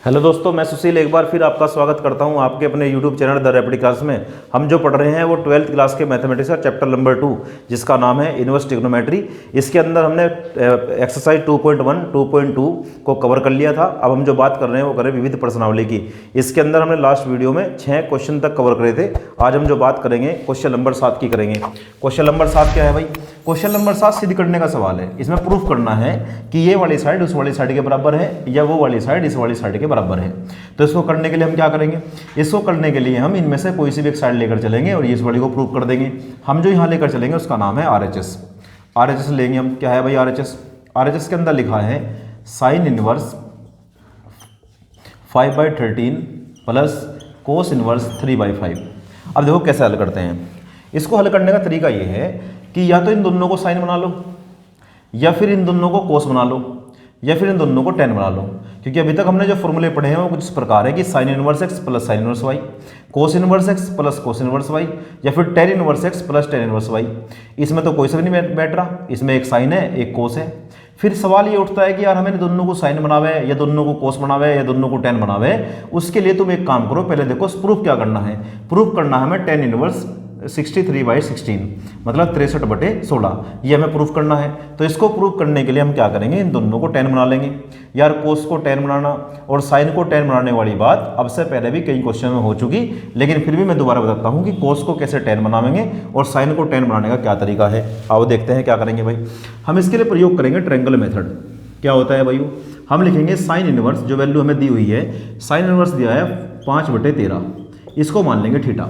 Hello दोस्तों, मैं सुशील एक बार फिर आपका स्वागत करता हूं आपके अपने YouTube channel the rapid class में। हम जो पढ़ रहे हैं वो 12th क्लास के मैथमेटिक्स का चैप्टर नंबर 2 जिसका नाम है इनवर्स ट्रिग्नोमेट्री। इसके अंदर हमने एक्सरसाइज 2.1, 2.2 को कवर कर लिया था। अब हम जो बात कर रहे हैं वो करें विविध प्रश्नावली की। इसके अंदर हमने लास्ट वीडियो में 6 क्वेश्चन तक कवर करे थे। आज हम जो बात करेंगे क्वेश्चन नंबर 7 की करेंगे। क्वेश्चन नंबर 7 क्या है भाई? क्वेश्चन नंबर 7 सिद्ध करने का सवाल है। इसमें प्रूफ करना है कि ये वाली साइड उस वाली साइड के बराबर है या वो वाली साइड इस वाली साइड के बराबर है। तो इसको करने के लिए हम क्या करेंगे? इसको करने के लिए हम इनमें से कोई सी भी एक साइड लेकर चलेंगे और इस वाली को प्रूफ कर देंगे। हम जो यहाँ लेकर चलेंगे उसका नाम है RHS। RHS लेंगे हम। क्या है भाई RHS? RHS के अंदर लिखा है sine inverse 5/13 plus cos inverse 3/5। अब देखो कैसे हल करते हैं। इसको हल करने का तरीका ये है कि या तो इन दोनों को साइन बना लो, या फिर इन दोनों को कोस बना लो, या फिर इन दोनों को टेन बना लो। क्योंकि अभी तक हमने जो फॉर्मूले पढ़े हैं वो कुछ इस प्रकार है कि sine inverse x plus sine inverse y, cos inverse x plus cos inverse y, या फिर tan inverse x plus tan inverse y. इसमें तो कोई सा भी नहीं बैठ रहा। इसमें एक साइन है, एक कोस है। फिर सवाल ये उठता है कि यार हमें दोनों को साइन बनावे या दोनों को कोस बनावे या दोनों को टेन बनावे। उसके लिए तुम एक काम करो, पहले देखो प्रूफ क्या करना है। प्रूफ करना है हमें टेन इनवर्स 63/16 मतलब 63/16। ये हमें प्रूफ करना है। तो इसको प्रूफ करने के लिए हम क्या करेंगे? इन दोनों को 10 बना लेंगे। यार कोस को 10 बनाना और साइन को 10 बनाने वाली बात अब से पहले भी कई क्वेश्चन में हो चुकी, लेकिन फिर भी मैं दोबारा बताता हूँ कि कोस को कैसे 10 बनाएंगे और साइन को 10 बनाने का क्या तरीका है। आओ देखते हैं क्या करेंगे भाई। हम इसके लिए प्रयोग करेंगे ट्रायंगल मेथड। क्या होता है भाई? हम लिखेंगे साइन इनवर्स, जो वैल्यू हमें दी हुई है साइन इनवर्स दिया है 5/13, इसको मान लेंगे थीटा।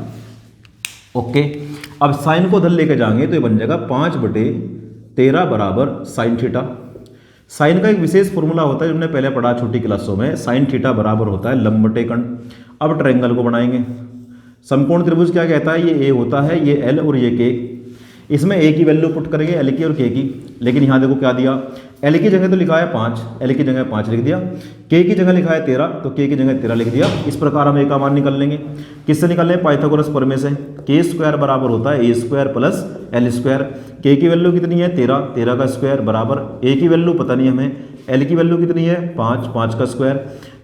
ओके, अब साइन को उधर लेके जाएंगे तो ये बन जाएगा 5/13 बराबर साइन थीटा। साइन का एक विशेष फॉर्मूला होता है जो हमने पहले पढ़ा छोटी क्लासों में। साइन थीटा बराबर होता है लंब बटे कर्ण। अब ट्रायंगल को बनाएंगे। समकोण त्रिभुज क्या कहता है? ये A होता है, ये L और ये K। इसमें A की वैल्यू पुट करेंगे L की और K की। लेकिन यहाँ देखो क्या दिया, L की जगह तो लिखा है 5, L की जगह 5 लिख दिया। K की जगह लिखा है 13, तो K की जगह 13 लिख दिया। इस प्रकार हम A का मान निकाल लेंगे। किससे निकाल लें? पाइथागोरस प्रमेय से। K² बराबर होता है A² प्लस L²। K की वैल्यू कितनी है? 13, 13 का स्क्वायर बराबर A की वैल्यू पता नहीं हमें, L की वैल्यू कितनी है? 5, 5 का स्क्वायर।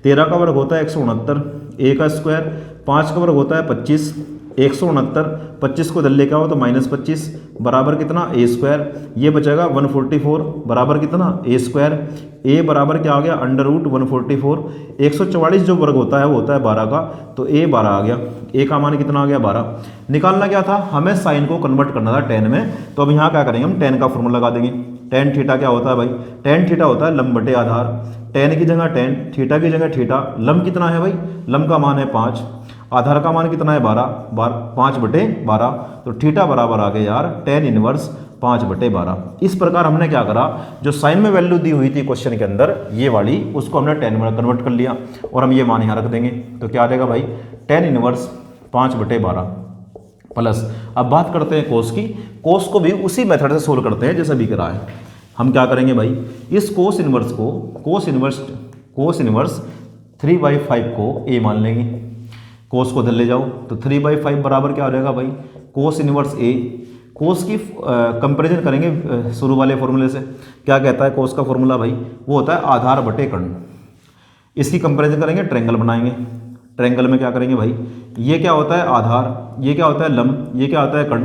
13 का वर्ग होता है 169, A का स्क्वायर। 5 का वर्ग होता है 25, 169, 25 को इधर लेकर आओ तो -25 बराबर कितना? A²। ये बचेगा 144 बराबर कितना? A²। A बराबर क्या आ गया? √144। 144 जो वर्ग होता है वो होता है 12 का, तो A 12 आ गया। A का मान कितना आ गया? 12। निकालना क्या था? हमें साइन को कन्वर्ट करना था 10 में। तो अब यहाँ क्या करेंगे? हम 10 का फॉर्मूला लगा देंगे। टेन थीटा क्या होता है भाई? टेन थीटा होता है लंब बटे आधार। 10 की जगह 10, थीटा की जगह थीटा। लंब कितना है भाई? लंब का मान है 5, आधार का मान कितना है? 12, 5/12। तो थीटा बराबर आ गया यार 10 इनवर्स 5/12। इस प्रकार हमने क्या करा, जो साइन में वैल्यू दी हुई थी क्वेश्चन के अंदर ये वाली, उसको हमने 10 में कन्वर्ट कर लिया और हम ये मान यहाँ रख देंगे। तो क्या आ जाएगा भाई? 10 इनवर्स 5/12 प्लस। अब बात करते हैं कोस की। कोस को भी उसी मेथड से सोल्व करते हैं जैसा भी करा है। हम क्या करेंगे भाई? इस कोस इनवर्स को कोस इनवर्स 3/5 को A मान लेंगे। कोस को इधर ले जाओ तो 3/5 बराबर क्या हो जाएगा भाई? Cos inverse A। कोस की कंपैरिजन करेंगे शुरू वाले फॉर्मूले से। क्या कहता है कोस का फॉर्मूला भाई? वो होता है आधार बटे कर्ण। इसकी कंपैरिजन करेंगे, ट्रायंगल बनाएंगे। ट्रायंगल में क्या करेंगे भाई? ये क्या होता है? आधार। ये क्या होता है? लंब। ये क्या होता है? कर्ण।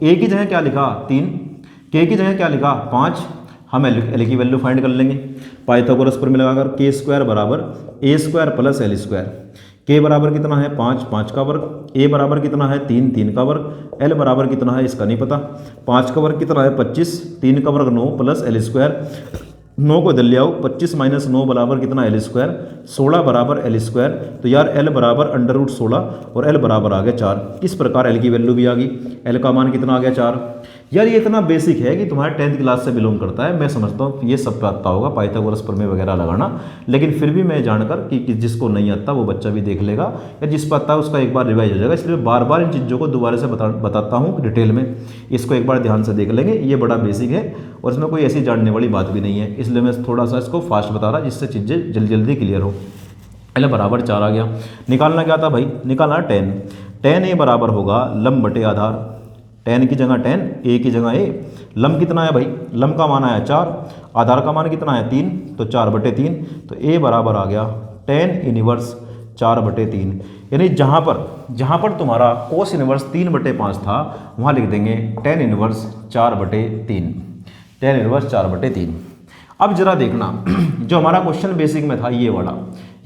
A की जगह क्या लिखा? 3, K की जगह क्या लिखा? 5। हम L की वैल्यू फाइंड कर लेंगे पाइथागोरस प्रमेय लगाकर। K² बराबर A² प्लस L²। K बराबर कितना है? 5, 5 का वर्ग। A बराबर कितना है? 3, 3 का वर्ग। L बराबर कितना है? इसका नहीं पता। 5 का वर्ग कितना है? 25, 3 का वर्ग 9 प्लस L²। 9 को इधर ले आओ, 25 - 9 बराबर कितना? L²। 16 बराबर L²। तो यार L बराबर √16 और L बराबर आ गया 4। इस प्रकार L की वैल्यू भी आ गई। L का मान कितना आ गया? 4। यार ये इतना बेसिक है कि तुम्हारे 10th क्लास से बिलोंग करता है। मैं समझता हूँ ये सब पे आता होगा पाइथागोरस प्रमेय वगैरह लगाना, लेकिन फिर भी मैं जानकर कि जिसको नहीं आता वो बच्चा भी देख लेगा, या जिस पर आता है उसका एक बार रिवाइज हो जाएगा। इसलिए बार बार इन चीज़ों को दोबारा से बताता हूँ डिटेल में। इसको एक बार ध्यान से देख लेंगे। ये बड़ा बेसिक है और इसमें कोई ऐसी जानने वाली बात भी नहीं है, इसलिए मैं थोड़ा सा इसको फास्ट बता रहा जिससे चीज़ें जल्दी क्लियर हो। L बराबर 4 आ गया। निकालना क्या था भाई? निकालना 10। 10 A बराबर होगा लंब बटे आधार। 10 की जगह 10, A की जगह A। लंब कितना है भाई? लंब का मान आया 4, आधार का मान कितना है? 3, तो 4/3। तो A बराबर आ गया tan 1/4/3, यानी जहाँ पर तुम्हारा cos इनवर्स 3/5 था वहाँ लिख देंगे tan 1/4/3, tan 1/4/3। अब जरा देखना जो हमारा क्वेश्चन बेसिक में था ये वाला,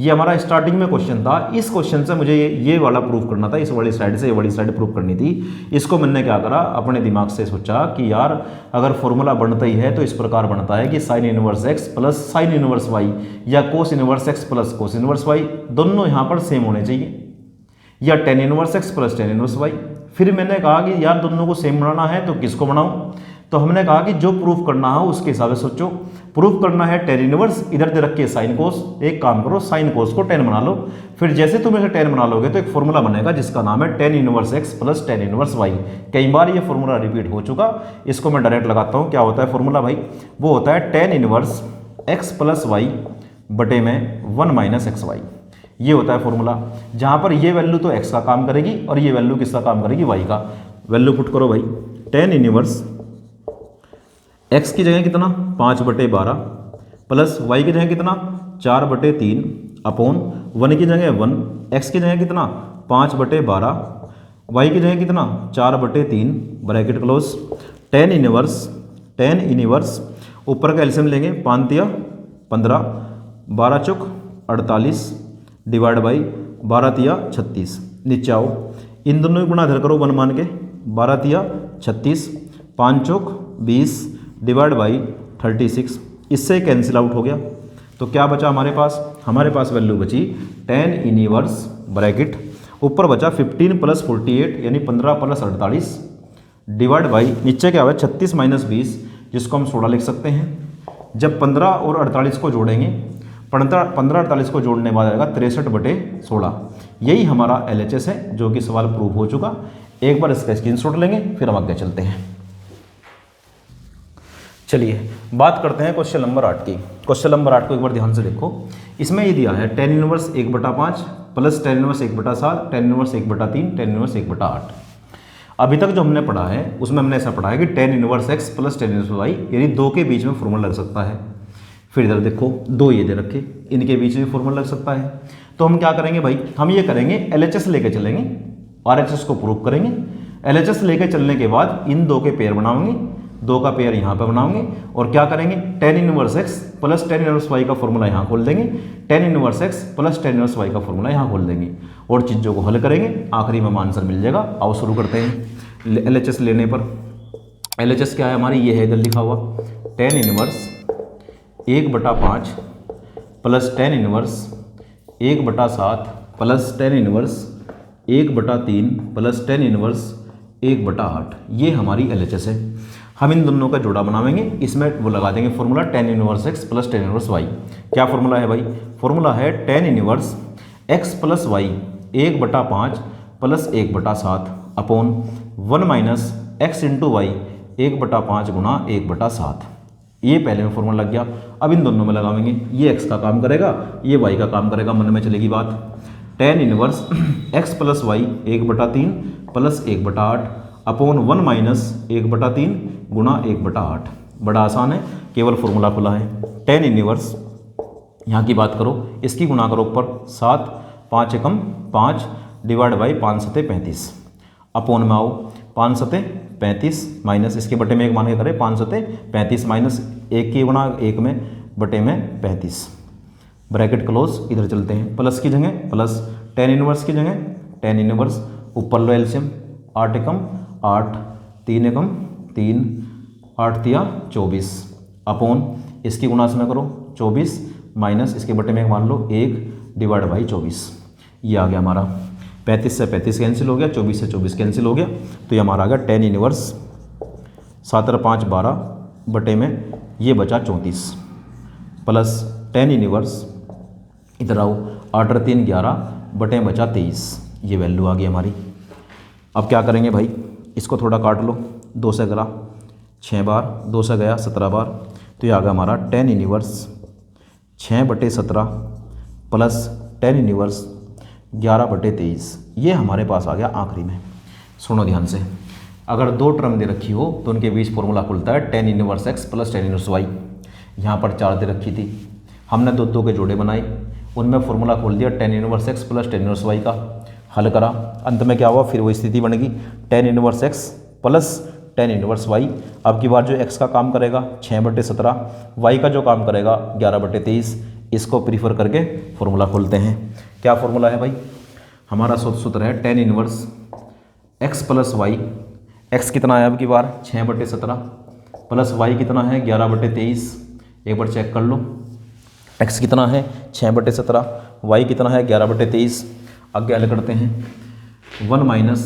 ये हमारा स्टार्टिंग में क्वेश्चन था। इस क्वेश्चन से मुझे ये वाला प्रूफ करना था, इस वाली साइड से ये वाली साइड प्रूफ करनी थी। इसको मैंने क्या करा, अपने दिमाग से सोचा कि यार अगर फॉर्मूला बनता ही है तो इस प्रकार बनता है कि sin inverse x plus sin inverse y या cos inverse x plus cos inverse y दोनों यहाँ पर सेम होने चाहिए, या tan inverse x plus tan inverse y। फिर मैंने कहा कि यार दोनों को सेम बनाना है तो किसको बनाऊं, तो हमने कहा कि जो प्रूफ करना है उसके हिसाब से सोचो। प्रूफ करना है tan इनवर्स, इधर दे रख के साइन कोस, एक काम करो साइन कोस को tan बना लो। फिर जैसे तुम इसे tan बना लोगे तो एक फॉर्मूला बनेगा जिसका नाम है tan inverse x plus tan inverse y। कई बार ये फॉर्मूला रिपीट हो चुका, इसको मैं डायरेक्ट लगाता हूँ। क्या होता है फॉर्मूला भाई, वो होता है tan inverse x plus y बटे में 1 माइनस एक्स वाई। ये होता है फॉर्मूला, जहाँ पर ये वैल्यू तो x का काम करेगी और ये वैल्यू किसका काम करेगी, y का। वैल्यू पुट करो भाई, tan इनवर्स x की जगह कितना 5/12 प्लस y की जगह कितना 4/3 अपॉन 1 की जगह 1, x की जगह कितना 5/12, y की जगह कितना 4/3 ब्रैकेट क्लोज। tan इनवर्स ऊपर का एलसीएम लेंगे, 5 तिया 15, 12 चौक 48 डिवाइड बाई 12 तिया 36। नीचे आओ, इन दोनों की गुणा इधर करो 1 मान के, 12 तिया 36, 5 चौक 20 डिवाइड बाई 36। इससे कैंसिल आउट हो गया तो क्या बचा हमारे पास वैल्यू बची tan इनवर्स ब्रैकेट ऊपर बचा 15 प्लस 48 यानी 15 प्लस 48 डिवाइड बाई नीचे क्या हुआ 36 माइनस 20 जिसको हम 16 लिख सकते हैं। जब 15 और 48 को जोड़ेंगे, 15-48 को जोड़ने बाद आएगा 63/16। यही हमारा LHS है जो कि सवाल प्रूव हो चुका। एक बार इसका स्क्रीनशॉट लेंगे फिर हम आगे चलते हैं। चलिए बात करते हैं क्वेश्चन नंबर 8 की। क्वेश्चन नंबर 8 को एक बार ध्यान से देखो। इसमें ये दिया है tan inverse 1/5 plus tan inverse 1/7 tan inverse 1/3 tan inverse 1/8। अभी तक जो हमने पढ़ा है उसमें हमने ऐसा पढ़ा है कि tan inverse x plus tan inverse y यानी दो के बीच में फॉर्मूला लग सकता है। फिर इधर देखो दो ये दे रखे, इनके बीच में फॉर्मूला लग सकता है। तो हम क्या करेंगे भाई, हम ये करेंगे LHS लेके चलेंगे, RHS को प्रूव करेंगे। LHS लेके चलने के बाद इन दो के पेयर बनाओगे, दो का पेयर यहाँ पे बनाओगे और क्या करेंगे tan inverse x plus tan inverse y का फॉर्मूला यहाँ खोल देंगे, tan inverse x plus tan inverse y का फॉर्मूला यहाँ खोल देंगे और चीज़ों को हल करेंगे, आखिरी में आंसर मिल जाएगा। आओ शुरू करते हैं। LHS लेने पर LHS क्या है हमारी, ये है इधर लिखा हुआ tan inverse 1/5 plus tan inverse 1/7 plus tan inverse 1/3 plus tan inverse 1/8। ये हमारी LHS है। हम इन दोनों का जोड़ा बनाएंगे, इसमें वो लगा देंगे formula tan inverse x plus tan inverse y। क्या फॉर्मूला है भाई, फॉर्मूला है tan inverse x plus y 1/5 plus 1/7 upon 1 minus x into y 1/5 गुणा 1/7। ये पहले में फॉर्मूला लग गया। अब इन दोनों में लगाएंगे, ये x का काम करेगा, ये y का काम करेगा, मन में चलेगी बात। tan inverse x plus y 1/3 plus 1/8 upon 1 minus 1/3 गुणा 1/8। बड़ा आसान है, केवल फॉर्मूला खुला है। tan इनवर्स यहाँ की बात करो, इसकी गुणा करो ऊपर 7 5 एकम 5 डिवाइड बाई 5 सते 35 अपॉन में आओ 5 सते 35 माइनस इसके बटे में एक मान के करें 5 सते 35 माइनस 1 की गुणा 1 में बटे में 35 ब्रैकेट क्लोज। इधर चलते हैं, प्लस की जगह प्लस tan इनवर्स की जगह tan इनवर्स ऊपर लो एलसीएम 8 एकम 8 3 एकम 3 8 तिया 24 अपॉन इसकी गुणा में करो 24 माइनस इसके बटे में मान लो 1 डिवाइड बाई 24। ये आ गया हमारा 35 से 35 कैंसिल हो गया, 24 से 24 कैंसिल हो गया, तो ये हमारा आ गया tan इनवर्स 7 और 5 12 बटे में ये बचा 34 प्लस tan इनवर्स इधर आओ 8 और 3 11 बटे में बचा 23। ये वैल्यू आ गई हमारी। अब क्या करेंगे भाई, इसको थोड़ा काट लो, 2 से गया 6 बार, 2 से गया 17 बार, तो ये आ गया हमारा tan inverse 6/17 plus tan inverse 11/23। ये हमारे पास आ गया आखिरी में। सुनो ध्यान से, अगर दो टर्म दे रखी हो तो उनके बीच फॉर्मूला खुलता है tan inverse x plus tan inverse y। यहाँ पर 4 दे रखी थी, हमने दो के जोड़े बनाए उनमें फॉर्मूला खोल दिया tan inverse x plus tan inverse y का, हल करा, अंत में क्या हुआ, फिर वही स्थिति बनेगी tan inverse x plus tan inverse y। अब की बार जो x का काम करेगा 6/17, y का जो काम करेगा 11/23। इसको प्रीफर करके फॉर्मूला खोलते हैं। क्या फॉर्मूला है भाई, हमारा सूत्र है tan inverse x plus y। x कितना है अब की बार 6/17 प्लस y कितना है 11/23। एक बार चेक कर लो, x कितना है 6/17, y कितना है 11/23। आगे हल करते हैं, 1 माइनस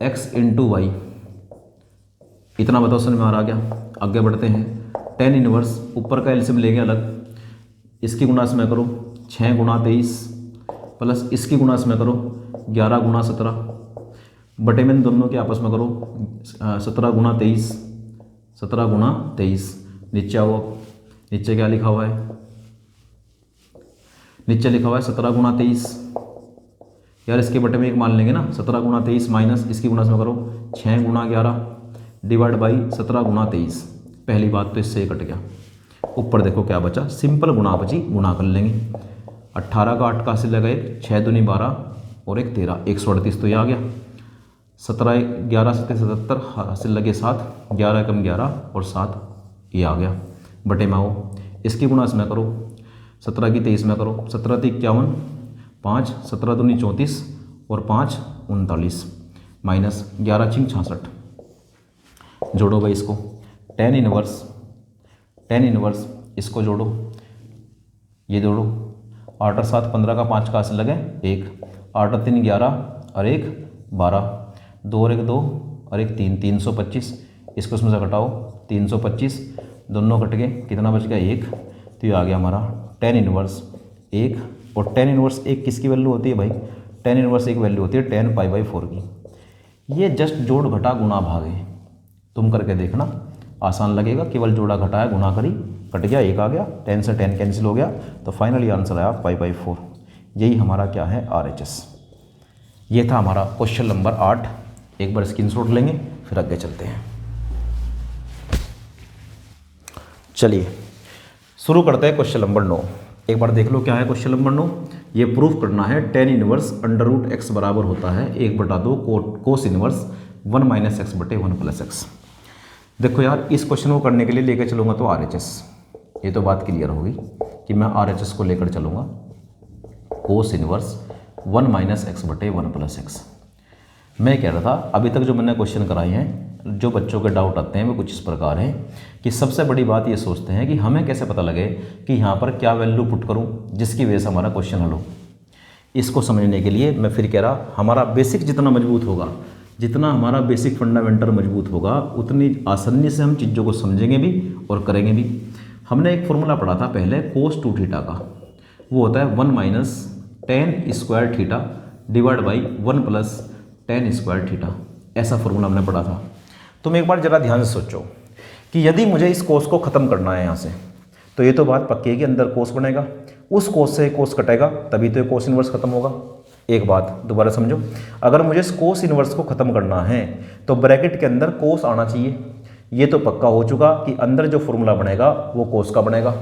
एक्स इंटू वाई, इतना बताओ समझ में आ गया। आगे बढ़ते हैं, tan इनवर्स ऊपर का एलसीएम लेंगे अलग, इसकी गुणा इसमें करो 6 गुणा 23 प्लस इसकी गुणा इसमें करो 11 गुणा 17 बटे में दोनों के आपस में करो 17 गुणा 23, 17 गुणा 23। नीचे आओ, नीचे क्या लिखा हुआ है, नीचे लिखा हुआ है 17 गुणा 23। यार इसके बटे में एक मान लेंगे ना, 17 गुणा 23 माइनस इसकी गुणा इसमें करो 6 गुणा 11 डिवाइड बाई 17 गुणा 23। पहली बात तो इससे कट गया, ऊपर देखो क्या बचा, सिंपल गुणा बची, गुणा कर लेंगे। 18 का 8 का हासिल लगा 1, 6 दूनी 12 और 1 13, 138 तो ये आ गया। 17 11 7 77 हासिल लगे 7, 11 कम 11 और 7 ये आ गया। बटे में आओ, इसकी गुणा इसमें करो 17 की 23 में करो, 17 × 51 5, 17 दूनी 34 और 5 39 माइनस 11 × 66। जोड़ो भाई इसको, tan इनवर्स इसको जोड़ो, ये जोड़ो 8 और 7 15 का 5 का हासिल लगे 1, 8 और 3 11 और 1 12, 2 और 1 2 और 1 3, 325। इसको इसमें से घटाओ 325, दोनों कट गए, कितना बच गया 1। तो ये आ गया हमारा tan इनवर्स 1। और tan इनवर्स 1 किसकी वैल्यू होती है भाई, tan इनवर्स 1 वैल्यू होती है tan π/4 की। ये जस्ट जोड़ घटा गुणा भाग है, तुम करके देखना, आसान लगेगा। केवल जोड़ा घटाया गुणा करी, कट गया 1 आ गया, tan से tan कैंसिल हो गया, तो फाइनली आंसर आया π/4। यही हमारा क्या है RHS। ये था हमारा क्वेश्चन नंबर 8। एक बार स्क्रीनशॉट लेंगे फिर आगे चलते हैं। चलिए शुरू करते हैं क्वेश्चन नंबर 9। एक बार देख लो क्या है क्वेश्चन नंबर 9। ये प्रूफ करना है tan इनवर्स √x बराबर होता है 1/2 कोस इनवर्स 1 माइनस एक्स बटे 1 प्लस एक्स। देखो यार, इस क्वेश्चन को करने के लिए लेकर चलूँगा तो RHS, ये तो बात क्लियर होगी कि मैं RHS को लेकर चलूँगा कोस इनवर्स 1 माइनस एक्स बटे 1 प्लस एक्स। मैं कह रहा था अभी तक जो मैंने क्वेश्चन कराए हैं, जो बच्चों के डाउट आते हैं वो कुछ इस प्रकार हैं कि सबसे बड़ी बात ये सोचते हैं कि हमें कैसे पता लगे कि यहाँ पर क्या वैल्यू पुट करूँ जिसकी वजह से हमारा क्वेश्चन हल हो। इसको समझने के लिए मैं फिर कह रहा, हमारा बेसिक जितना मजबूत होगा, जितना हमारा बेसिक फंडामेंटल मजबूत होगा, उतनी आसानी से हम चीज़ों को समझेंगे भी और करेंगे भी। हमने एक फॉर्मूला पढ़ा था पहले cos 2 थीटा का, वो होता है 1 minus tan square theta divide by 1 plus tan square theta. ऐसा फॉर्मूला हमने पढ़ा था। तुम एक बार ज़रा ध्यान से सोचो कि यदि मुझे इस कोस को ख़त्म करना है यहाँ से, तो ये तो बात पक्की है कि अंदर कोस बनेगा, उस कोस से कोस कटेगा, तभी तो ये कोस इनवर्स खत्म होगा। एक बात दोबारा समझो, अगर मुझे इस कोस इनवर्स को ख़त्म करना है तो ब्रैकेट के अंदर कोस आना चाहिए। ये तो पक्का हो चुका कि अंदर जो फॉर्मूला बनेगा वो कोस का बनेगा।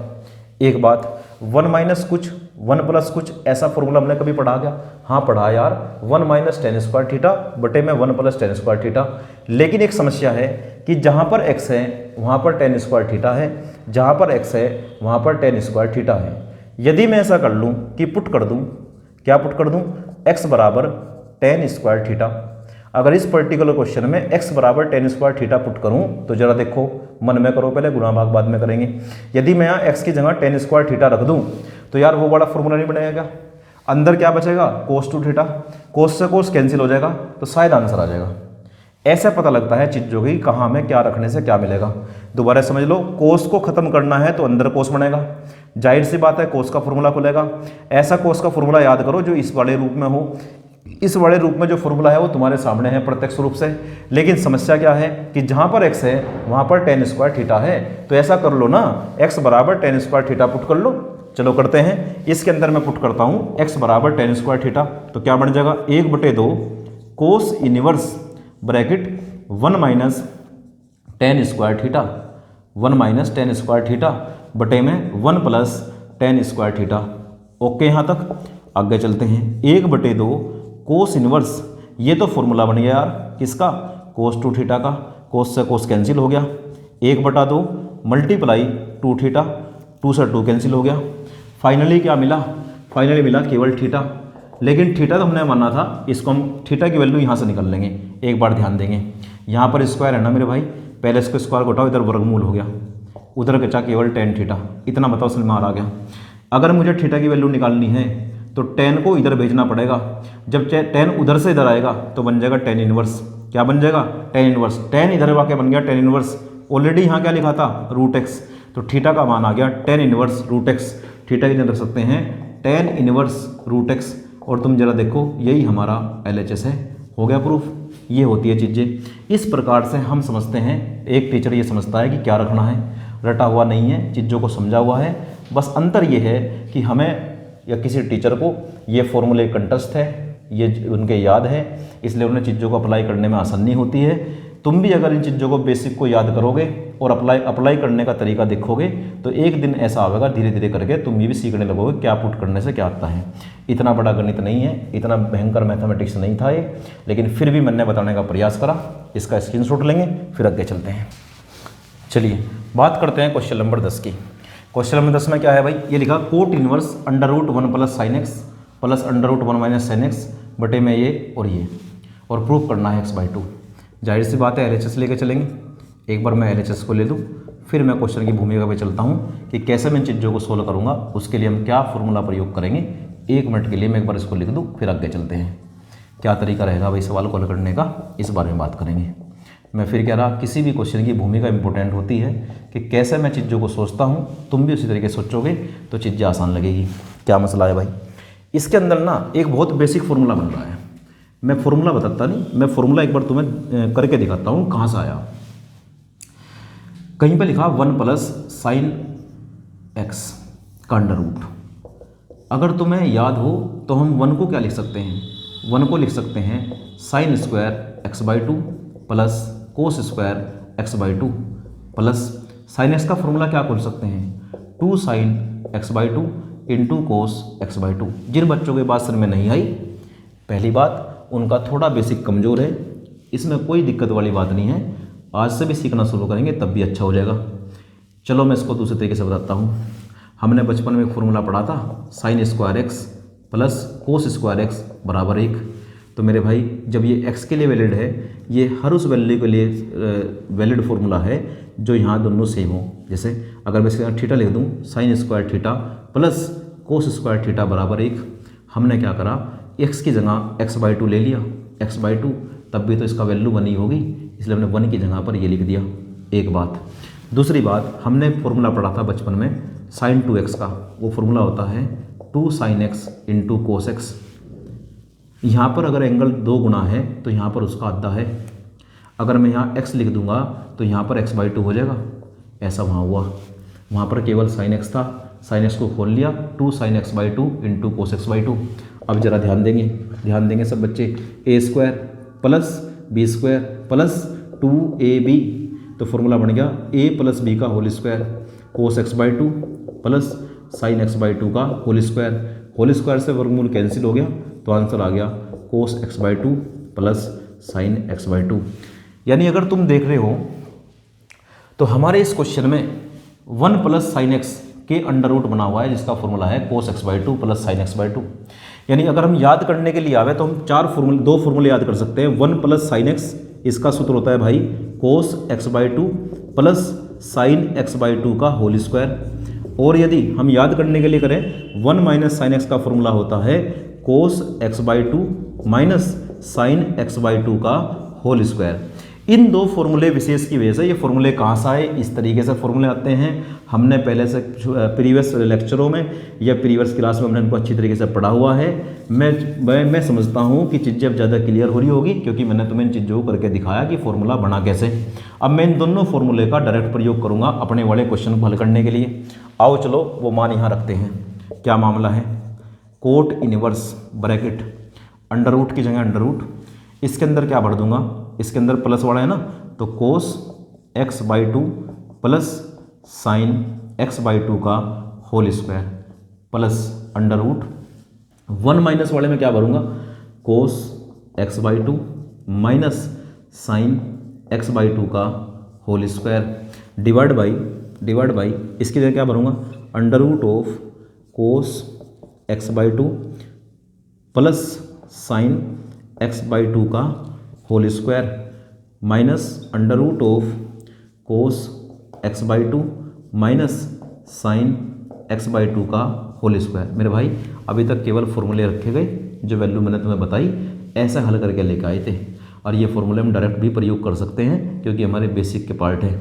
एक बात, 1 माइनस कुछ 1 प्लस कुछ, ऐसा फॉर्मूला हमने कभी पढ़ा क्या? हाँ पढ़ा यार, 1 माइनस tan स्क्वायर थीटा बटे में 1 प्लस tan स्क्वायर थीटा। लेकिन एक समस्या है कि जहाँ पर x है वहाँ पर tan स्क्वायर थीटा है, जहाँ पर x है वहाँ पर tan स्क्वायर थीटा है। यदि मैं ऐसा कर लूँ कि पुट कर दूँ, क्या पुट कर दूँ, x बराबर tan स्क्वायर थीटा। अगर इस पर्टिकुलर क्वेश्चन में x बराबर tan स्क्वायर थीटा पुट करूँ तो जरा देखो, मन में करो पहले, गुणा भाग बाद में करेंगे। यदि मैं यहाँ x की जगह tan स्क्वायर थीटा रख दूँ तो यार वो बड़ा फॉर्मूला नहीं बनेगा। अंदर क्या बचेगा, cos 2 थीटा, कोस से कोस कैंसिल हो जाएगा, तो शायद आंसर आ जाएगा। ऐसे पता लगता है चीज़ों की कहाँ में क्या रखने से क्या मिलेगा। दोबारा समझ लो, कोस को खत्म करना है तो अंदर कोस बनेगा, जाहिर सी बात है कोस का फॉर्मूला खुलेगा। ऐसा कोस का फॉर्मूला याद करो जो इस बड़े रूप में हो। इस बड़े रूप में जो फॉर्मूला है वो तुम्हारे सामने है प्रत्यक्ष रूप से। लेकिन समस्या क्या है कि जहाँ पर x है वहाँ पर tan स्क्वायर थीटा है, तो ऐसा कर लो ना, x बराबर tan स्क्वायर थीटा पुट कर लो। चलो करते हैं, इसके अंदर मैं पुट करता हूँ x बराबर tan स्क्वायर थीटा, तो क्या बन जाएगा 1/2 cos inverse bracket 1 minus tan square theta, 1 minus tan square theta बटे में 1 plus tan square theta. Okay यहाँ तक। आगे चलते हैं, 1/2 कोस इनवर्स, ये तो फॉर्मूला बन गया यार किसका, कोस 2 थीटा का। कोस से कोस कैंसिल हो गया, 1/2 मल्टीप्लाई 2 थीटा, 2 से 2 कैंसिल हो गया। फाइनली क्या मिला, फाइनली मिला केवल थीटा। लेकिन थीटा तो हमने माना था, इसको हम थीटा की वैल्यू यहाँ से निकाल लेंगे। एक बार ध्यान देंगे, यहाँ पर स्क्वायर है ना मेरे भाई, पहले इसको स्क्वायर को हटाओ, इधर वर्गमूल हो गया, उधर बचा केवल tan थीटा। इतना बताओ समझ में आ गया। अगर मुझे थीटा की वैल्यू निकालनी है तो tan को इधर भेजना पड़ेगा। जब tan उधर से इधर आएगा तो बन जाएगा tan इनवर्स। क्या बन जाएगा, tan इनवर्स। tan इधर वाक़ बन गया tan इनवर्स। ऑलरेडी यहाँ क्या लिखा था, √x, तो थीटा का मान आ गया tan इनवर्स √x। थीटा की जगह रख सकते हैं tan इनवर्स √x। और तुम जरा देखो, यही हमारा LHS है। हो गया प्रूफ। ये होती है चीज़ें। इस प्रकार से हम समझते हैं, एक टीचर ये समझता है कि क्या रखना है, रटा हुआ नहीं है, चीज़ों को समझा हुआ है। बस अंतर ये है कि हमें या किसी टीचर को ये फॉर्मूले कंठस्थ है, ये उनके याद है, इसलिए उन्हें चीज़ों को अप्लाई करने में आसानी होती है। तुम भी अगर इन चीज़ों को बेसिक को याद करोगे और अप्लाई करने का तरीका देखोगे तो एक दिन ऐसा आएगा, धीरे धीरे करके तुम ये भी सीखने लगोगे क्या पुट करने से क्या आता है। इतना बड़ा गणित नहीं है, इतना भयंकर मैथमेटिक्स नहीं था ये, लेकिन फिर भी मैंने बताने का प्रयास करा। इसका स्क्रीनशॉट लेंगे, फिर आगे चलते हैं। चलिए बात करते हैं क्वेश्चन नंबर 10 की। क्वेश्चन नंबर 10 में क्या है भाई, ये लिखा cot inverse √1 + sin x plus √1 - sin x बटे में ये और प्रूफ करना है x/2। जाहिर सी बात है LHS लेके चलेंगे। एक बार मैं LHS को ले लूँ, फिर मैं क्वेश्चन की भूमिका पे चलता हूँ कि कैसे मैं इन चीज़ों को सोल्व करूँगा, उसके लिए हम क्या फॉर्मूला प्रयोग करेंगे। 1 मिनट के लिए मैं एक बार इसको लिख दूँ, फिर आगे चलते हैं। क्या तरीका रहेगा भाई सवाल को हल करने का, इस बारे में बात करेंगे। मैं फिर कह रहा, किसी भी क्वेश्चन की भूमिका इंपॉर्टेंट होती है कि कैसे मैं चीज़ों को सोचता हूँ। तुम भी उसी तरीके से सोचोगे तो चीज़ें आसान लगेगी। क्या मसला है भाई, इसके अंदर ना एक बहुत बेसिक फार्मूला बन रहा है। मैं फार्मूला बताता नहीं, मैं फार्मूला एक बार तुम्हें करके दिखाता हूँ कहाँ से आया। कहीं पे लिखा 1 + sin x का √। अगर तुम्हें याद हो तो हम 1 को क्या लिख सकते हैं, 1 को लिख सकते हैं sin² x/2 plus cos² x/2 plus sin x का फॉर्मूला क्या खोल सकते हैं, 2 sin x/2 × cos x/2। जिन बच्चों के पास समझ में नहीं आई, पहली बात उनका थोड़ा बेसिक कमज़ोर है, इसमें कोई दिक्कत वाली बात नहीं है। आज से भी सीखना शुरू करेंगे तब भी अच्छा हो जाएगा। चलो मैं इसको दूसरे तरीके से बताता हूँ। हमने बचपन में एक फॉर्मूला पढ़ा था sin² x plus cos² x = 1। तो मेरे भाई जब ये x के लिए वैलिड है, ये हर उस वैल्यू के लिए वैलिड फार्मूला है जो यहाँ दोनों सेम हो। जैसे अगर मैं इसके थीटा लिख दूँ sin² theta plus cos² theta = 1। हमने क्या करा, x की जगह x/2 ले लिया, x/2, तब भी तो इसका वैल्यू बनी होगी, इसलिए हमने 1 की जगह पर ये लिख दिया। एक बात। दूसरी बात, हमने फॉर्मूला पढ़ा था बचपन में sin 2x का, वो फॉर्मूला होता है 2 sin x × cos x। यहाँ पर अगर एंगल 2 गुना है तो यहाँ पर उसका आधा है। अगर मैं यहाँ x लिख दूंगा तो यहाँ पर x/2 हो जाएगा। ऐसा वहाँ हुआ, वहाँ पर केवल sin x था, sin x को खोल लिया, 2 sin x/2 × cos x/2। अब जरा ध्यान देंगे सब बच्चे, a² plus b² plus 2ab, तो फॉर्मूला बन गया a + b का whole square cos x/2 plus sin x/2 का होल स्क्वायर से वर्गमूल कैंसिल हो गया, तो आंसर आ गया cos x/2 plus sin x/2। यानी अगर तुम देख रहे हो तो हमारे इस क्वेश्चन में 1 + sin x के √ बना हुआ है, जिसका फॉर्मूला है cos x/2 plus sin x/2। यानी अगर हम याद करने के लिए आवे तो हम 2 फॉर्मूले याद कर सकते हैं। 1 + sin x, इसका सूत्र होता है भाई cos x/2 plus sin x/2 का होल स्क्वायर। और यदि हम याद करने के लिए करें 1 - sin x का फॉर्मूला होता है cos x/2 minus sin x/2 का होल स्क्वायर। इन 2 फॉर्मूले विशेष की वजह से ये फॉर्मूले कहाँ से आए, इस तरीके से फॉर्मूले आते हैं। हमने पहले से प्रीवियस लेक्चरों में या प्रीवियस क्लास में हमने इनको अच्छी तरीके से पढ़ा हुआ है। मैं समझता हूँ कि चीज़ें अब ज़्यादा क्लियर हो रही होगी, क्योंकि मैंने तुम्हें इन चीज़ों को करके दिखाया कि फॉर्मूला बना कैसे। अब मैं इन दोनों फॉर्मूले का डायरेक्ट प्रयोग करूँगा अपने वाले क्वेश्चन को हल करने के लिए। आओ चलो वो मान यहाँ रखते हैं। क्या मामला है, कोट इनवर्स ब्रैकेट √ की जगह √ इसके अंदर क्या भर दूंगा, इसके अंदर प्लस वाला है ना, तो cos x/2 plus sin x/2 का whole square plus under root 1 minus वाले में क्या भरूंगा, कोस x/2 माइनस साइन x/2 का होल स्क्वायर डिवाइड बाई इसकी जगह क्या भरूंगा, under root of cos x/2 plus sine x/2 का whole square minus under root of cos x/2 minus sine x/2 का होल स्क्वायर। मेरे भाई अभी तक केवल फॉर्मूले रखे गए, जो वैल्यू मैंने तुम्हें बताई ऐसे हल करके लेकर आए थे, और ये फॉर्मूले हम डायरेक्ट भी प्रयोग कर सकते हैं क्योंकि हमारे बेसिक के पार्ट है।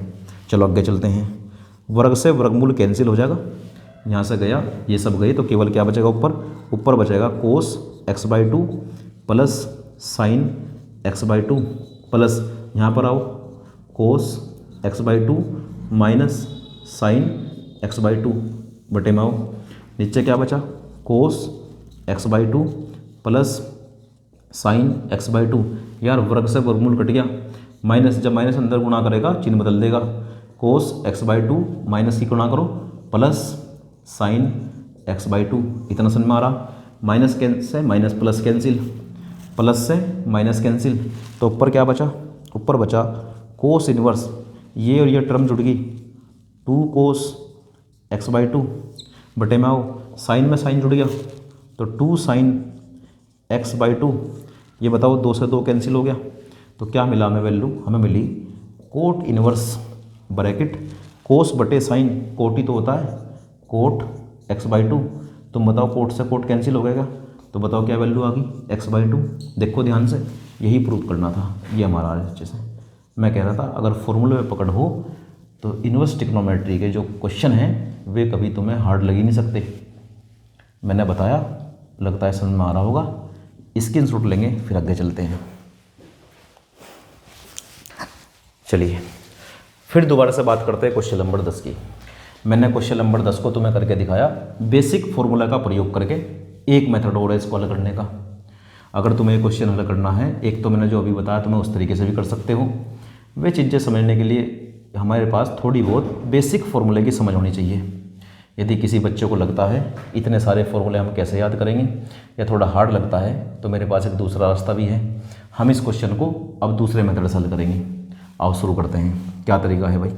चलो आगे चलते हैं। वर्ग से वर्गमूल कैंसिल हो जाएगा, यहाँ से गया ये सब गए, तो केवल क्या बचेगा, ऊपर बचेगा कोस x/2 plus sine x/2 plus यहाँ पर आओ कोस x/2 माइनस साइन x/2 बटे में आओ, नीचे क्या बचा, कोस x/2 प्लस साइन x/2। यार वर्ग से वर्गमूल कट गया, माइनस, जब माइनस अंदर गुणा करेगा चिन्ह बदल देगा, कोस x/2 माइनस की गुणा करो प्लस साइन x/2, इतना समझ में आ रहा। माइनस से माइनस प्लस कैंसिल, प्लस से माइनस कैंसिल, तो ऊपर क्या बचा, ऊपर बचा कोस इनवर्स, ये और ये टर्म जुड़ गई, 2 कोस x/2 बटे में आओ, साइन में साइन जुड़ गया तो 2 साइन x/2। ये बताओ 2 से 2 कैंसिल हो गया, तो क्या मिला हमें वैल्यू, हमें मिली कोट इनवर्स ब्रैकेट कोस बटे साइन, कोट ही तो होता है कोट x/2। तुम बताओ कोट से कोट कैंसिल हो गया, तो बताओ क्या वैल्यू आ गई, x/2। देखो ध्यान से, यही प्रूव करना था, ये हमारा अच्छे से मैं कह रहा था। अगर फॉर्मूले में पकड़ हो तो इनवर्स ट्रिग्नोमेट्री के जो क्वेश्चन हैं वे कभी तुम्हें हार्ड लग ही नहीं सकते। मैंने बताया, लगता है समझ में आ रहा होगा। स्क्रीनशॉट लेंगे फिर आगे चलते हैं। चलिए फिर दोबारा से बात करते हैं क्वेश्चन नंबर 10 की। मैंने क्वेश्चन नंबर 10 को तुम्हें करके दिखाया बेसिक फॉर्मूला का प्रयोग करके। एक मेथड और है इसको हल करने का। अगर तुम्हें क्वेश्चन हल करना है, एक तो मैंने जो अभी बताया तुम्हें उस तरीके से भी कर सकते हो। वे चीज़ें समझने के लिए हमारे पास थोड़ी बहुत बेसिक फॉर्मूले की समझ होनी चाहिए। यदि किसी बच्चे को लगता है इतने सारे फॉर्मूले हम कैसे याद करेंगे या थोड़ा हार्ड लगता है, तो मेरे पास एक दूसरा रास्ता भी है। हम इस क्वेश्चन को अब दूसरे मेथड से हल करेंगे। आओ शुरू करते हैं। क्या तरीका है भाई,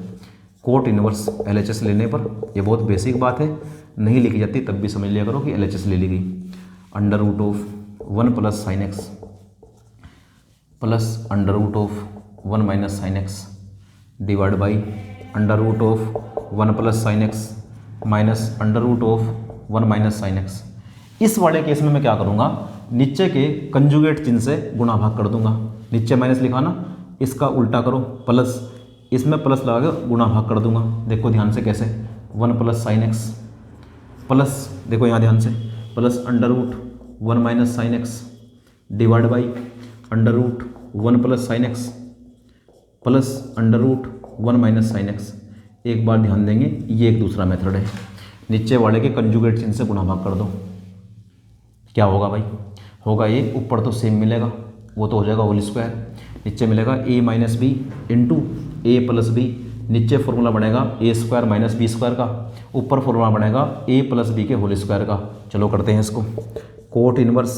कोट इनवर्स LHS लेने पर, ये बहुत बेसिक बात है, नहीं लिखी जाती तब भी समझ लिया करो कि LHS ले ली गई। Under root of 1 plus sine x plus under root of 1 minus sine x divide by under root of 1 plus sine x minus under root of 1 minus sine x. इस वाले केस में मैं क्या करूँगा, नीचे के कंजुगेट चिन्ह से गुणा भाग कर दूंगा। नीचे माइनस लिखा ना, इसका उल्टा करो प्लस, इसमें प्लस लगा के गुणा भाग कर दूंगा। देखो ध्यान से कैसे, 1 प्लस साइन एक्स प्लस, देखो यहाँ ध्यान से, plus under root 1 minus sine x divide by under root 1 plus sine x plus under root 1 minus sine x. एक बार ध्यान देंगे, ये एक दूसरा मेथड है। नीचे वाले के कंजुगेट चिन्ह से गुणा भाग कर दो, क्या होगा भाई, होगा ये, ऊपर तो सेम मिलेगा, वो तो हो जाएगा होल स्क्वायर। नीचे मिलेगा a minus b into a plus b. नीचे फॉर्मूला बनेगा a square minus b square का, ऊपर फॉर्मूला बनेगा a प्लस बी के होल स्क्वायर का। चलो करते हैं इसको। कोट इनवर्स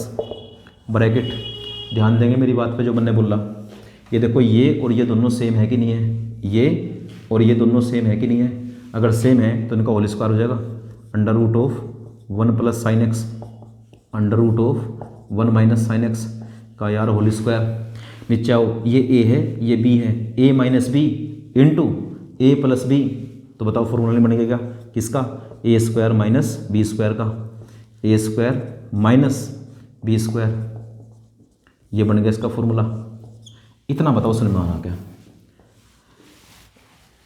ब्रैकेट, ध्यान देंगे मेरी बात पे जो मैंने बोला। ये देखो, ये और ये दोनों सेम है कि नहीं है, ये और ये दोनों सेम है कि नहीं है। अगर सेम है तो इनका होल स्क्वायर हो जाएगा। Under root of 1 plus sine x under root of 1 minus sine x का यार होल स्क्वायर। नीचे आओ, ये a है ये b है, a minus b into a plus b, तो बताओ फॉर्मूला बनेगा क्या, किसका, a square minus b square का, a square minus b square, ये बन गया इसका फॉर्मूला। इतना बताओ समझ में आ रहा क्या।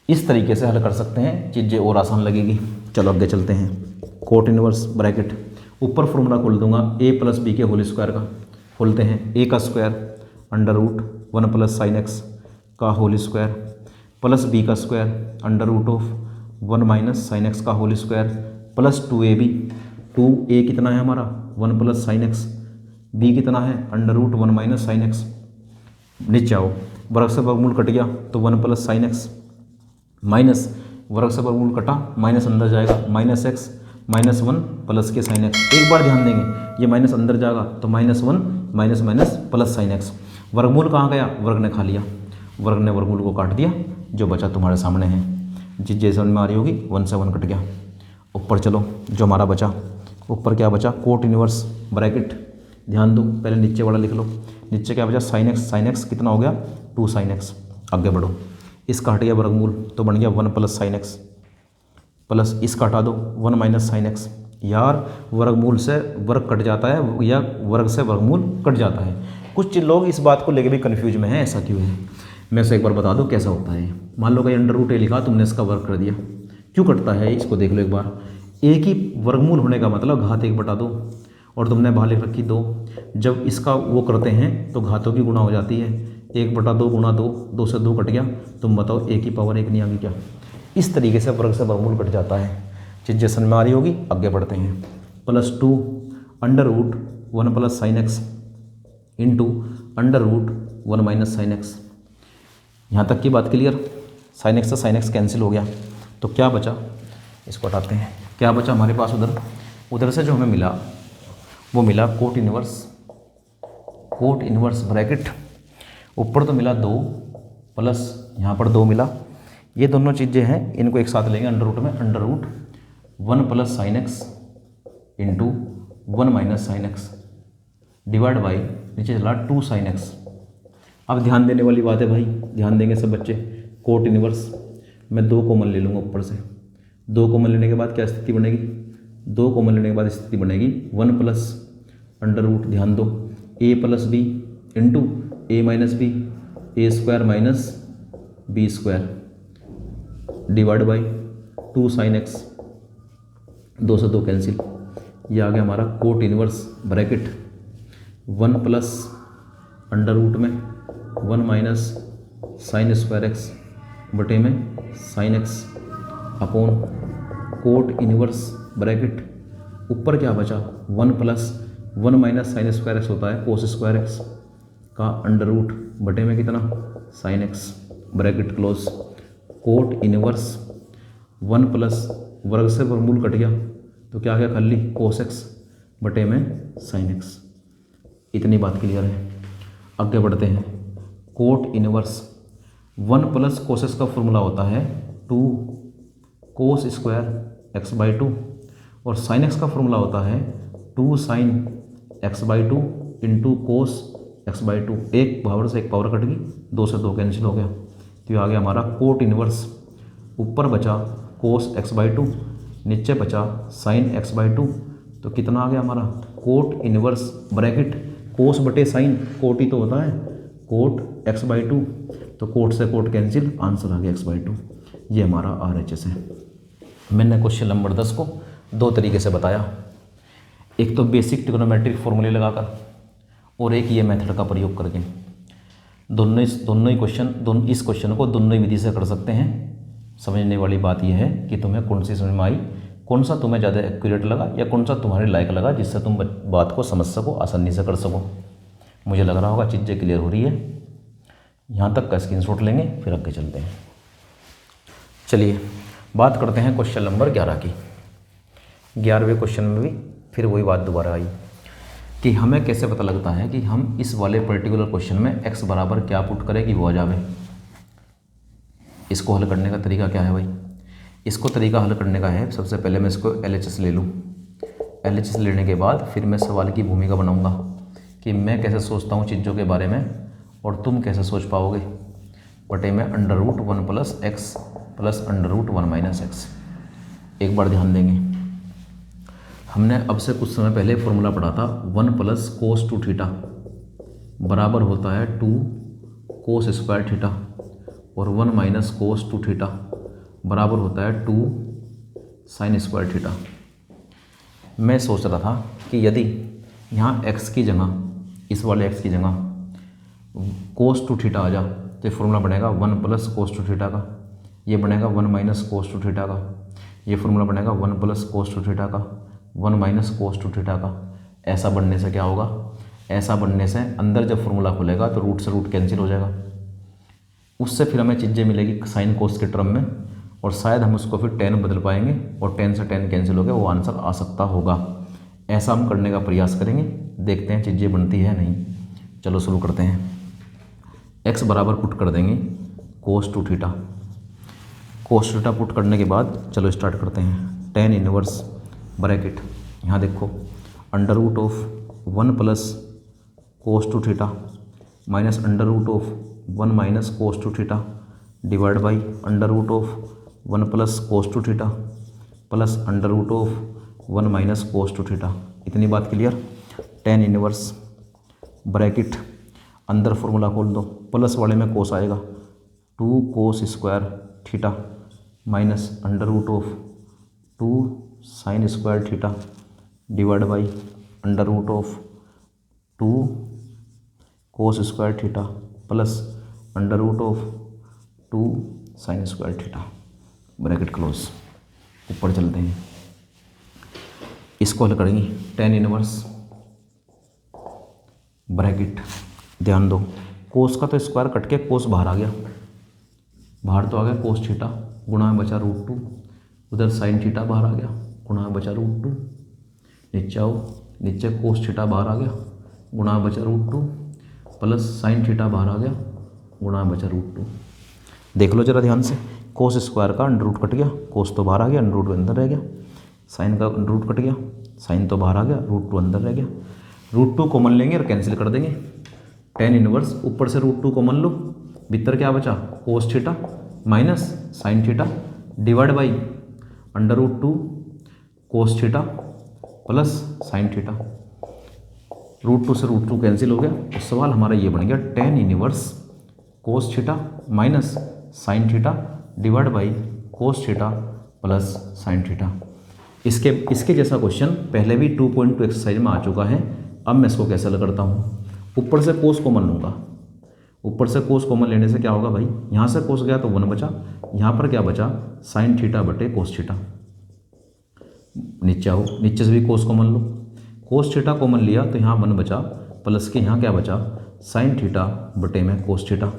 इस तरीके से हल कर सकते हैं, चीज़ें और आसान लगेगी। चलो आगे चलते हैं। कोट इनवर्स ब्रैकेट, ऊपर फॉर्मूला खोल दूंगा a प्लस बी के होल स्क्वायर का, खोलते हैं। a का square under root 1 plus sine x का होल स्क्वायर प्लस b का square under root of 1 minus sine x का whole square plus 2ab। 2a कितना है हमारा, 1 प्लस साइन एक्स, b कितना है under root 1 minus sine x. नीचे आओ, वर्ग से वर्गमूल कट गया तो 1 प्लस साइन एक्स माइनस वर्ग से वर्गमूल कटा, माइनस अंदर जाएगा, माइनस एक्स -1 प्लस के साइन एक्स। एक बार ध्यान देंगे, ये माइनस अंदर जाएगा तो -1 minus minus plus sine x. वर्गमूल कहाँ गया? वर्ग ने खा लिया, वर्ग ने वर्गमूल को काट दिया, जो बचा तुम्हारे सामने है। जिस जैसे में आ रही होगी 1 से 1 कट गया। ऊपर चलो, जो हमारा बचा, ऊपर क्या बचा? Coat inverse bracket. ध्यान दो, पहले नीचे वाला लिख लो। नीचे क्या बचा? Sine x. साइन एक्स कितना हो गया? 2 साइन एक्स। आगे बढ़ो, इसका हट गया वर्गमूल तो बन गया 1 प्लस साइन एक्स, प्लस इसका हटा दो 1 माइनस साइन एक्स। यार वर्गमूल से वर्ग कट जाता है या वर्ग से वर्गमूल कट जाता है। कुछ लोग इस बात को लेकर भी कन्फ्यूज में हैं, ऐसा क्यों है? मैं उसे एक बार बता दूं कैसा होता है। मान लो कहीं √a लिखा, तुमने इसका वर्ग कर दिया, क्यों कटता है इसको देख लो एक बार। एक ही वर्गमूल होने का मतलब घात 1/2, और तुमने बाहर लिख रखी 2। जब इसका वो करते हैं तो घातों की गुणा हो जाती है। 1/2 गुणा 2, 2 से 2 कट गया। तुम बताओ a की पावर 1 नहीं आ गई क्या? इस तरीके से वर्ग से वर्गमूल कट जाता है। जिस में आ रही होगी, आगे बढ़ते हैं। +2 √1 plus sine x into √1 minus sine x. यहाँ तक की बात क्लियर? साइन एक्स से साइन एक्स कैंसिल हो गया, तो क्या बचा? इसको हटाते हैं। क्या बचा हमारे पास? उधर से जो हमें मिला वो मिला कोट इनवर्स ब्रैकेट। ऊपर तो मिला 2 प्लस यहाँ पर 2 मिला। ये दोनों चीज़ें हैं, इनको एक साथ लेंगे अंडर रूट में। √1 plus sine x into 1 minus sine x divide by नीचे चला 2 साइन एक्स। अब ध्यान देने वाली बात है भाई, ध्यान देंगे सब बच्चे। कोट इनवर्स मैं 2 कॉमन ले लूँगा ऊपर से। 2 कॉमन लेने के बाद क्या स्थिति बनेगी? 2 कॉमन लेने के बाद स्थिति बनेगी 1 प्लस अंडर रूट, ध्यान दो, a plus b into a minus b, a square minus b square divide by 2 sine x. 2 से 2 कैंसिल। ये आ गया हमारा cot inverse bracket 1 plus under root में 1 माइनस साइन स्क्वायर एक्स बटे में sine x upon cot inverse bracket. ऊपर क्या बचा? 1 plus 1 minus sine square x होता है कोस स्क्वायर एक्स का अंडर रूट बटे में कितना? Sine x bracket close. Cot inverse 1 plus वर्ग से वर्गमूल कट गया तो क्या आ गया? खाली कोस एक्स बटे में साइन एक्स। इतनी बात क्लियर है। आगे बढ़ते हैं। Cot inverse 1 plus cos x का फॉर्मूला होता है 2 कोस स्क्वायर एक्स बाई 2, और साइन एक्स का फॉर्मूला होता है 2 sine x by 2 into cos x by 2। एक पावर से एक पावर कट गई, 2 से 2 कैंसिल हो गया, तो ये आ गया हमारा कोट इनवर्स। ऊपर बचा कोस एक्स बाई 2, नीचे बचा साइन एक्स बाई 2, तो कितना आ गया हमारा? कोट इनवर्स ब्रैकेट कोस बटे साइन, कोट ही तो होता है, कोट एक्स बाई 2, तो कोट से कोट कैंसिल, आंसर आ गया एक्स बाई 2। ये हमारा RHS है। मैंने क्वेश्चन नंबर 10 को 2 तरीके से बताया, एक तो बेसिक ट्रिग्नोमेट्रिक फॉर्मूले लगाकर और एक ये मेथड का प्रयोग करके। दोनों ही क्वेश्चन इस क्वेश्चन को दोनों ही विधि से कर सकते हैं। समझने वाली बात यह है कि तुम्हें कौन सी समझ में आई, कौन सा तुम्हें ज़्यादा एक्यूरेट लगा या कौन सा तुम्हारे लायक लगा, जिससे तुम बात को समझ सको, आसानी से कर सको। मुझे लग रहा होगा चीज़ें क्लियर हो रही है। यहाँ तक का स्क्रीनशॉट लेंगे, फिर आगे चलते हैं। चलिए बात करते हैं क्वेश्चन नंबर 11 की। 11वें क्वेश्चन में भी फिर वही बात दोबारा आई कि हमें कैसे पता लगता है कि हम इस वाले पर्टिकुलर क्वेश्चन में x बराबर क्या पुट करें कि वो आ जावे। इसको हल करने का तरीका क्या है भाई? इसको तरीका हल करने का है, सबसे पहले मैं इसको LHS ले लूँ। LHS लेने के बाद फिर मैं सवाल की भूमिका बनाऊँगा कि मैं कैसे सोचता हूँ चीज़ों के बारे में और तुम कैसे सोच पाओगे। बटे में √1 plus x plus √1 minus x. एक बार ध्यान देंगे, हमने अब से कुछ समय पहले फॉर्मूला पढ़ा था 1 प्लस कोस 2 थीटा बराबर होता है 2 कोस स्क्वायर थीटा, और 1 माइनस कोस 2 थीटा बराबर होता है 2 साइन स्क्वायर थीटा। मैं सोच रहा था कि यदि यहाँ x की जगह, इस वाले x की जगह कोस 2 थीटा आ जा तो ये फॉर्मूला बनेगा 1 प्लस कोस 2 थीटा का, ये बनेगा 1 माइनस कोस 2 थीटा का, ये फॉर्मूला बनेगा 1 प्लस कोस 2 थीटा का, 1 माइनस कोस 2 थीटा का। ऐसा बनने से क्या होगा? ऐसा बनने से अंदर जब फॉर्मूला खुलेगा तो रूट से रूट कैंसिल हो जाएगा, उससे फिर हमें चीज़ें मिलेगी साइन कोस के टर्म में, और शायद हम उसको फिर 10 बदल पाएंगे और 10 से 10 कैंसिल हो गया, वो आंसर आ सकता होगा। ऐसा हम करने का प्रयास करेंगे, देखते हैं चीज़ें बनती है नहीं। चलो शुरू करते हैं। x बराबर पुट कर देंगे cos 2 theta. cos theta put करने के बाद चलो स्टार्ट करते हैं। tan इनवर्स ब्रैकेट, यहाँ देखो under root of 1 plus cos 2 theta minus under root of 1 minus cos 2 theta divide by under root of 1 plus cos 2 theta plus under root of 1 minus cos 2 theta. इतनी बात clear. tan inverse bracket, अंदर formula खोल दो, plus वाले में cos आएगा 2 cos square theta minus under root of 2 sine square theta divide by under root of 2 cos square theta plus under root of 2 sine square theta. Bracket close. ऊपर चलते हैं, इसको हल करेंगे। tan इनवर्स ब्रैकेट, ध्यान दो कोस का तो स्क्वायर कट के कोस बाहर आ गया, बाहर तो आ गया कोस थीटा, गुणा में बचा रूट 2, उधर साइन थीटा बाहर आ गया, गुणा में बचा रूट 2, नीचे आओ, नीचे कोस थीटा बाहर आ गया, गुणा में बचा रूट 2 प्लस साइन थीटा बाहर आ गया, गुणा में बचा रूट 2। देख लो जरा ध्यान से, कोस स्क्वायर का अंडर रूट कट गया, कोस तो बाहर आ गया, अंडर रूट अंदर रह गया, साइन का अंडर रूट कट गया, साइन तो बाहर आ गया, रूट 2 अंदर रह गया, रूट 2 कॉमन लेंगे और कैंसिल कर देंगे। tan इनवर्स ऊपर से रूट 2 कॉमन लो, भीतर क्या बचा cos theta minus sine theta divide by under root 2 cos theta plus sine theta. Root 2 से रूट 2 कैंसिल हो गया, तो सवाल हमारा ये बन गया tan inverse cos theta minus sine theta divide by cos theta plus sine theta. इसके जैसा क्वेश्चन पहले भी 2.2 एक्सरसाइज में आ चुका है। अब मैं इसको कैसे हल करता हूँ, ऊपर से कोस कॉमन लूँगा, ऊपर से कोस कॉमन लेने से क्या होगा भाई, यहाँ से कोस गया तो 1 बचा, यहाँ पर क्या बचा साइन थीटा बटे कोस थीटा। नीचे आओ, नीचे से भी कोस कॉमन लो, कोस थीटा कॉमन लिया तो यहाँ 1 बचा, प्लस के यहाँ क्या बचा साइन थीटा बटे में कोस थीटा।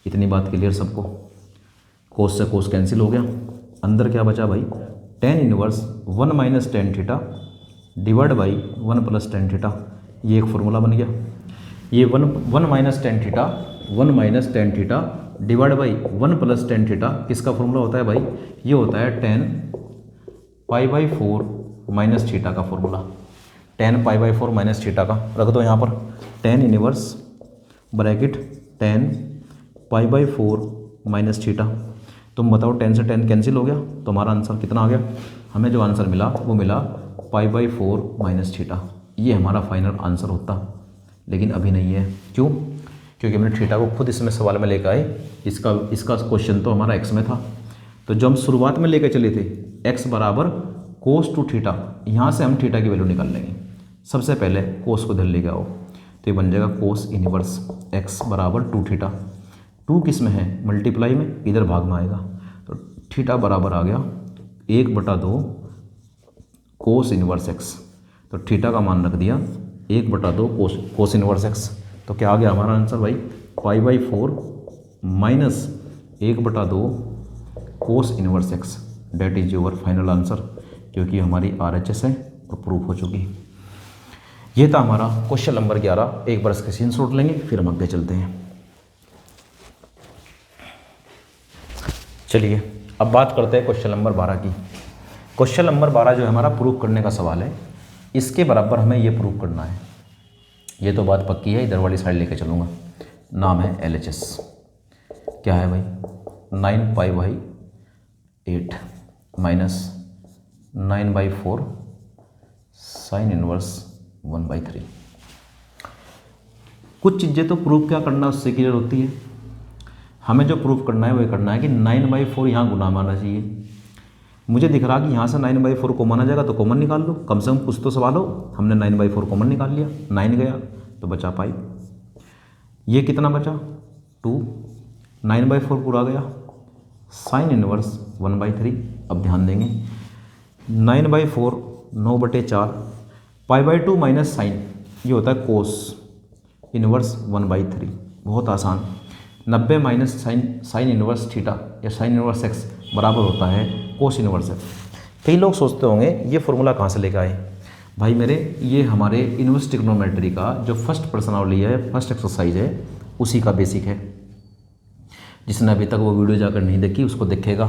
इतनी बात क्लियर सबको। कोस से कोस कैंसिल हो गया, अंदर क्या बचा भाई tan inverse 1 minus tan theta divide by 1 plus tan theta. ये एक फॉर्मूला बन गया। ये 1 minus tan theta 1 minus tan theta divide by 1 plus tan theta किसका फॉर्मूला होता है भाई, ये होता है tan π/4 माइनस थीटा का फॉर्मूला। tan π/4 माइनस थीटा का रख दो यहाँ पर, tan inverse bracket tan π/4 minus theta. तुम बताओ 10 से 10 कैंसिल हो गया तो हमारा आंसर कितना आ गया, हमें जो आंसर मिला वो मिला π/4 माइनस थीटा। ये हमारा फाइनल आंसर होता, लेकिन अभी नहीं है। क्यों? क्योंकि हमने थीटा को खुद इसमें सवाल में लेकर आए। इसका क्वेश्चन तो हमारा एक्स में था, तो जो हम शुरुआत में लेकर चले थे एक्स बराबर कोस 2 थीटा, यहाँ से हम थीटा की वैल्यू निकाल लेंगे। सबसे पहले कोस को इधर लेके आओ, तो ये बन जाएगा कोस इनवर्स एक्स बराबर 2 थीटा। 2 किस में है मल्टीप्लाई में, इधर भाग में आएगा, तो थीटा बराबर आ गया 1/2 कोस इनवर्स एक्स। तो थीटा का मान रख दिया 1/2 कोस इनवर्स एक्स। तो क्या आ गया हमारा आंसर भाई π/4 minus 1/2 cos inverse x. That is your final answer, क्योंकि हमारी RHS है और प्रूफ हो चुकी। ये था हमारा क्वेश्चन नंबर 11। एक बार इसके स्क्रीनशॉट लेंगे फिर हम आगे चलते हैं। चलिए अब बात करते हैं क्वेश्चन नंबर 12 की। क्वेश्चन नंबर 12 जो है हमारा प्रूफ करने का सवाल है, इसके बराबर हमें ये प्रूफ करना है। ये तो बात पक्की है, इधर वाली साइड लेके चलूँगा। नाम है LHS। क्या है भाई 9π/8 माइनस 9/4 साइन इनवर्स 1/3। कुछ चीज़ें तो प्रूफ क्या करना उससे क्लियर होती है। हमें जो प्रूफ करना है वो करना है कि 9/4 यहाँ गुना में आना चाहिए। मुझे दिख रहा कि यहाँ से 9/4 कॉमन आ जाएगा, तो कॉमन निकाल लो, कम से कम कुछ तो सवाल हो। हमने 9/4 कॉमन निकाल लिया, 9 गया तो बचा पाई। ये कितना बचा 2, 9/4 पूरा गया, साइन इनवर्स 1/3। अब ध्यान देंगे 9/4 9/4 π/2 माइनस साइन, ये होता है कोस इनवर्स 1/3। बहुत आसान। 90 माइनस साइन इनवर्स थीटा या साइन इनवर्स एक्स, बराबर होता है कोस इनवर्स एक्स। कई लोग सोचते होंगे ये फॉर्मूला कहाँ से लेकर आए। भाई मेरे, ये हमारे इनवर्स ट्रिग्नोमेट्री का जो फर्स्ट प्रश्नावली है, फर्स्ट एक्सरसाइज है, उसी का बेसिक है। जिसने अभी तक वो वीडियो जाकर नहीं देखी उसको देखेगा,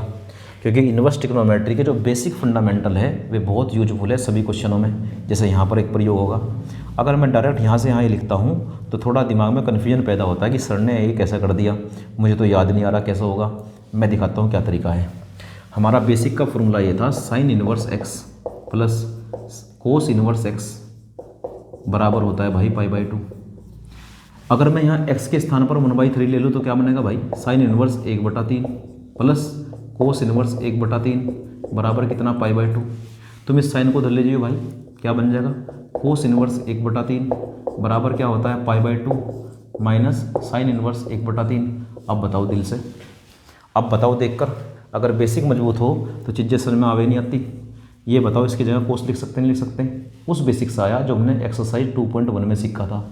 क्योंकि इनवर्स ट्रिग्नोमेट्री के जो बेसिक फंडामेंटल है वे बहुत यूजफुल है सभी क्वेश्चनों में। जैसे यहाँ पर एक प्रयोग होगा, अगर मैं डायरेक्ट यहाँ से यहाँ ये लिखता हूँ तो थोड़ा दिमाग में कन्फ्यूजन पैदा होता है कि सर ने ये कैसा कर दिया, मुझे तो याद नहीं आ रहा कैसा होगा। मैं दिखाता हूँ क्या तरीका है। हमारा बेसिक का फॉर्मूला ये था, sign inverse x plus cos inverse x बराबर होता है भाई π/2। अगर मैं यहाँ x के स्थान पर 1/3 ले लूँ तो क्या बनेगा भाई, sine inverse 1/3 plus cos inverse 1/3 बराबर कितना π/2। तुम इस साइन को धर लीजिए भाई, क्या बन जाएगा, कोस इनवर्स 1/3 बराबर क्या होता है π/2 माइनस साइन इनवर्स 1/3। अब बताओ दिल से, अब बताओ देखकर, अगर बेसिक मजबूत हो तो चीज़ें समझ में आवे नहीं आती। ये बताओ, इसकी जगह कोस लिख सकते नहीं लिख सकते? उस बेसिक से आया जो हमने एक्सरसाइज 2.1 में सीखा था।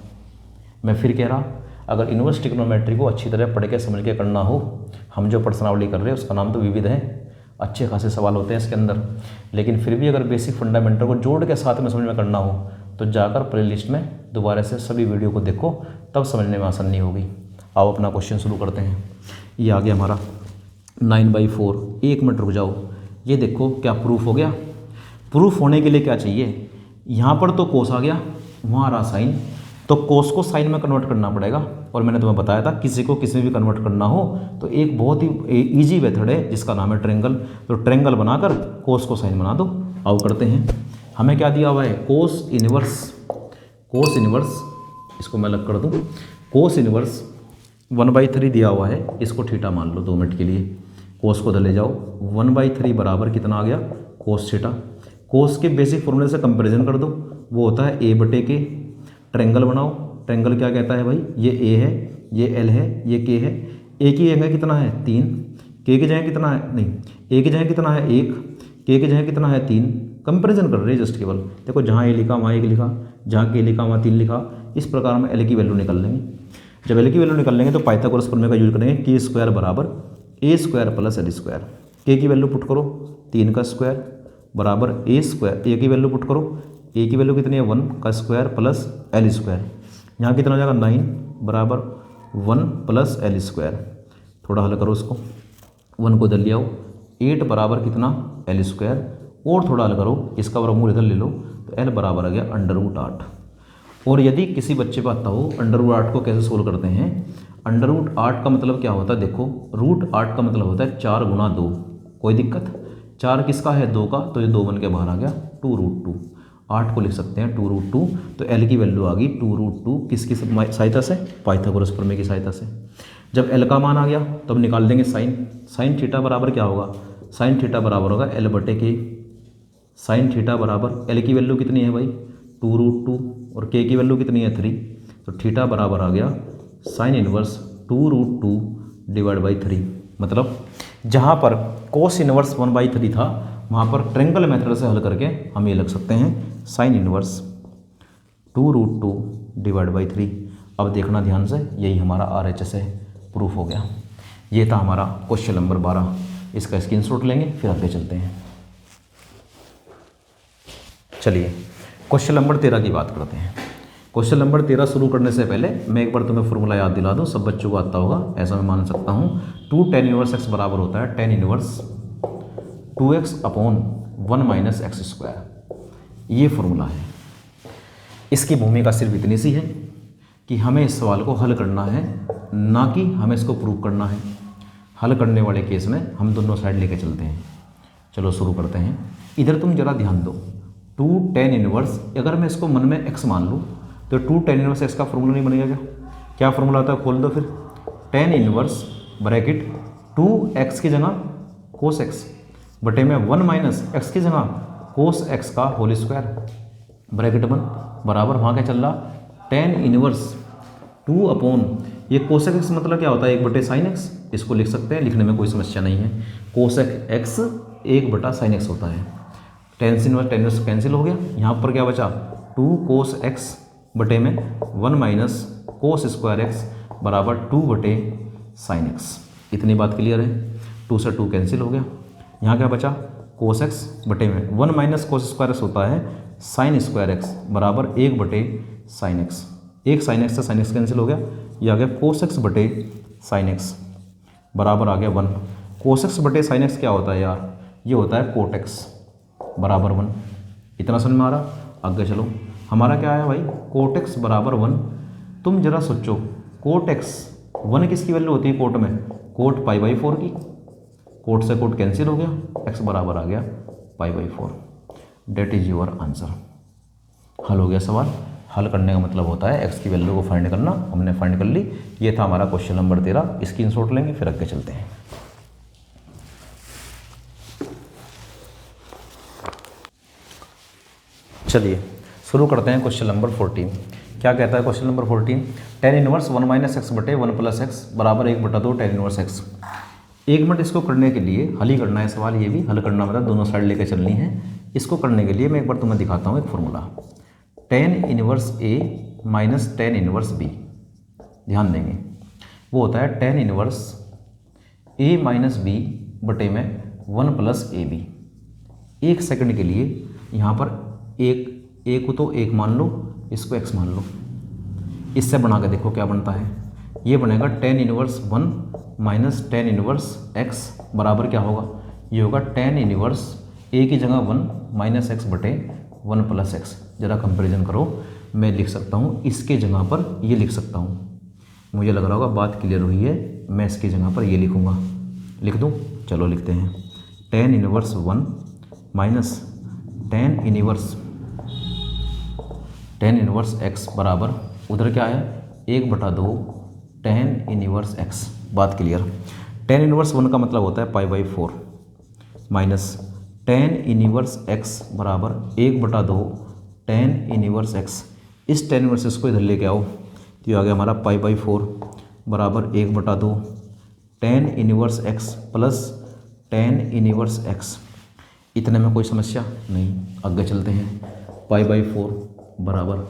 मैं फिर कह रहा, अगर इनवर्स ट्रिग्नोमेट्री को अच्छी तरह पढ़ के समझ के करना हो, हम जो प्रश्नावली कर रहे हैं उसका नाम तो विविध है, अच्छे खासे सवाल होते हैं इसके अंदर, लेकिन फिर भी अगर बेसिक फंडामेंटल को जोड़ के साथ में समझ में करना हो तो जाकर प्लेलिस्ट में दोबारा से सभी वीडियो को देखो, तब समझने में आसानी होगी। आओ अपना क्वेश्चन शुरू करते हैं। ये आ गया हमारा 9/4। 1 मिनट रुक जाओ, ये देखो क्या प्रूफ हो गया। प्रूफ होने के लिए क्या चाहिए, यहाँ पर तो कोस आ गया, वहाँ रहा साइन, तो कोस को साइन में कन्वर्ट करना पड़ेगा। और मैंने तुम्हें बताया था किसी को किसी में भी कन्वर्ट करना हो तो एक बहुत ही ईजी मेथड है जिसका नाम है ट्रेंगल। तो ट्रेंगल बनाकर कोस को साइन बना दो। आओ करते हैं। हमें क्या दिया हुआ है, कोस इनवर्स, इसको मैं अलग कर दूँ, कोस इनवर्स 1/3 दिया हुआ है, इसको थीटा मान लो 2 मिनट के लिए। कोस को ले जाओ, 1/3 बराबर कितना आ गया, कोस थीटा। कोस के बेसिक फॉर्मूले से कंपैरिजन कर दो, वो होता है a/k। ट्रेंगल बनाओ, ट्रेंगल क्या कहता है भाई, ये a है, ये l है, ये k है। a की जगह कितना है 3, k की जगह कितना है, नहीं, a की जगह कितना है 1, k की जगह कितना है 3। कंपैरिजन कर रहे हैं जस्ट केवल। देखो जहाँ a लिखा वहाँ 1 लिखा, जहाँ k लिखा वहाँ 3 लिखा। इस प्रकार हम l की वैल्यू निकाल लेंगे। जब l की वैल्यू निकाल लेंगे तो पाइथागोरस प्रमेय का यूज करेंगे, k² बराबर a² प्लस l²। k की वैल्यू पुट करो, 3 का स्क्वायर बराबर a² की वैल्यू पुट करो, a की वैल्यू कितनी है 1 का स्क्वायर प्लस l²। यहाँ कितना हो जाएगा 9 बराबर 1 प्लस l²। थोड़ा हल करो उसको, 1 को इधर ले आओ, 8 बराबर कितना l²। और थोड़ा हल करो, इसका वर्गमूल इधर ले लो तो l बराबर आ गया √8। और यदि किसी बच्चे पर आता हो √8 को कैसे सोल्व करते हैं, √8 का मतलब क्या होता है, देखो √8 का मतलब होता है 4 गुना 2। कोई दिक्कत, 4 किसका है 2 का, तो ये 2 बन के बाहर आ गया 2√2। 8 को लिख सकते हैं 2√2। तो l की वैल्यू आ गई 2√2, किसकी सहायता से, पाइथागोरस प्रमेय की सहायता से। जब l का मान आ गया तो अब निकाल देंगे साइन थीटा बराबर क्या होगा, साइन थीटा बराबर होगा l/k। साइन थीटा बराबर l की वैल्यू कितनी है भाई 2√2 और k की वैल्यू कितनी है 3, तो थीटा बराबर आ गया साइन इनवर्स 2√2 / 3। मतलब जहाँ पर कोस इनवर्स 1/3 था वहाँ पर ट्रेंगल मेथड से हल करके हम ये लग सकते हैं साइन इनवर्स 2√2 / 3। अब देखना ध्यान से, यही हमारा RHS है, प्रूफ हो गया। ये था हमारा क्वेश्चन नंबर 12। इसका स्क्रीनशॉट लेंगे फिर आगे चलते हैं। चलिए क्वेश्चन नंबर 13 की बात करते हैं। क्वेश्चन नंबर 13 शुरू करने से पहले मैं एक बार तुम्हें फॉर्मूला याद दिला दूं, सब बच्चों को आता होगा ऐसा मैं मान सकता हूं। 2 tan इनवर्स x बराबर होता है tan इनवर्स 2x/1 - x²। ये फॉर्मूला है। इसकी भूमिका सिर्फ इतनी सी है कि हमें इस सवाल को हल करना है, ना कि हमें इसको प्रूव करना है। हल करने वाले केस में हम दोनों साइड लेके चलते हैं। चलो शुरू करते हैं। इधर तुम जरा ध्यान दो, 2 tan इनवर्स, अगर मैं इसको मन में x मान लूँ तो 2 tan इनवर्स x का फॉर्मूला नहीं बनेगा क्या फॉर्मूला होता है, खोल दो फिर। tan इनवर्स ब्रैकेट 2x की जगह cos x बटे में 1 - x की जगह cos x का होल स्क्वायर ब्रैकेट बंद बराबर वहाँ क्या चल रहा, tan इनवर्स 2 ये cos x मतलब क्या होता है 1/sin x। इसको लिख सकते हैं, लिखने में कोई समस्या नहीं है। cos x 1/sin x होता है। tan इनवर्स कैंसिल हो गया, यहाँ पर क्या बचा 2 cos x बटे में 1 - cos स्क्वायर x बराबर 2/sin x। इतनी बात क्लियर है। 2 से 2 कैंसिल हो गया, यहाँ क्या बचा, कोस एक्स बटे में 1 माइनस कोस स्क्वायर एक्स होता है साइन स्क्वायर एक्स बराबर 1 बटे साइन एक्स। एक साइन एक्स से साइन एक्स कैंसिल हो गया, ये आ गया कोस एक्स बटे साइन एक्स बराबर आ गया 1। कोस एक्स बटे साइन एक्स क्या होता है यार, ये होता है कोट एक्स बराबर 1। इतना समझ में आ रहा, आगे चलो। हमारा क्या है भाई, कोट एक्स बराबर 1। तुम जरा सोचो, कोट एक्स 1 किसकी वैल्यू होती है कोट में, कोट पाई बाई 4 की। कोट से कोट कैंसिल हो गया, एक्स बराबर आ गया pi by 4। That is your answer. हल हो गया सवाल। हल करने का मतलब होता है एक्स की वैल्यू को फाइंड करना। हमने फाइंड कर ली। ये था हमारा क्वेश्चन नंबर 13। स्क्रीनशॉट लेंगे फिर आगे चलते हैं। चलिए शुरू करते हैं क्वेश्चन नंबर 14। क्या कहता है question number 14, tan inverse 1 minus x बटे 1 प्लस एक्स बराबर 1/2 टेन इनवर्स एक्स। 1 मिनट इसको करने के लिए हल ही करना है सवाल। ये भी हल करना मतलब दोनों साइड लेकर चलनी है। इसको करने के लिए मैं एक बार तुम्हें दिखाता हूँ एक फॉर्मूला, टेन इनवर्स ए माइनस टेन इनवर्स बी। ध्यान देंगे, वो होता है टेन इनवर्स ए माइनस बी बटे में 1 प्लस ए बी। एक सेकंड के लिए यहाँ पर ए को तो एक मान लो, इसको एक्स मान लो। इससे बना के देखो क्या बनता है। ये बनेगा tan inverse 1 minus ten inverse x बराबर क्या होगा, ये होगा टेन इनवर्स ए की जगह 1 माइनस एक्स बटे 1 प्लस एक्स। ज़रा कंपेरिजन करो, मैं लिख सकता हूँ इसके जगह पर ये लिख सकता हूँ। मुझे लग रहा होगा बात क्लियर हुई है। मैं इसकी जगह पर ये लिखूँगा, लिख दूँ। चलो लिखते हैं, tan inverse 1 minus ten inverse x बराबर उधर क्या है 1/2 टेन इनवर्स एक्स। बात क्लियर। टेन इनवर्स 1 का मतलब होता है पाई by 4 minus ten inverse x बराबर 1/2 टेन इनवर्स एक्स। इस टेन इनवर्स को इधर लेके आओ तो ये आ गया हमारा पाई बाई 4 बराबर 1/2 ten inverse x plus tan inverse x. इतने में कोई समस्या नहीं, आगे चलते हैं। पाई बाई 4 बराबर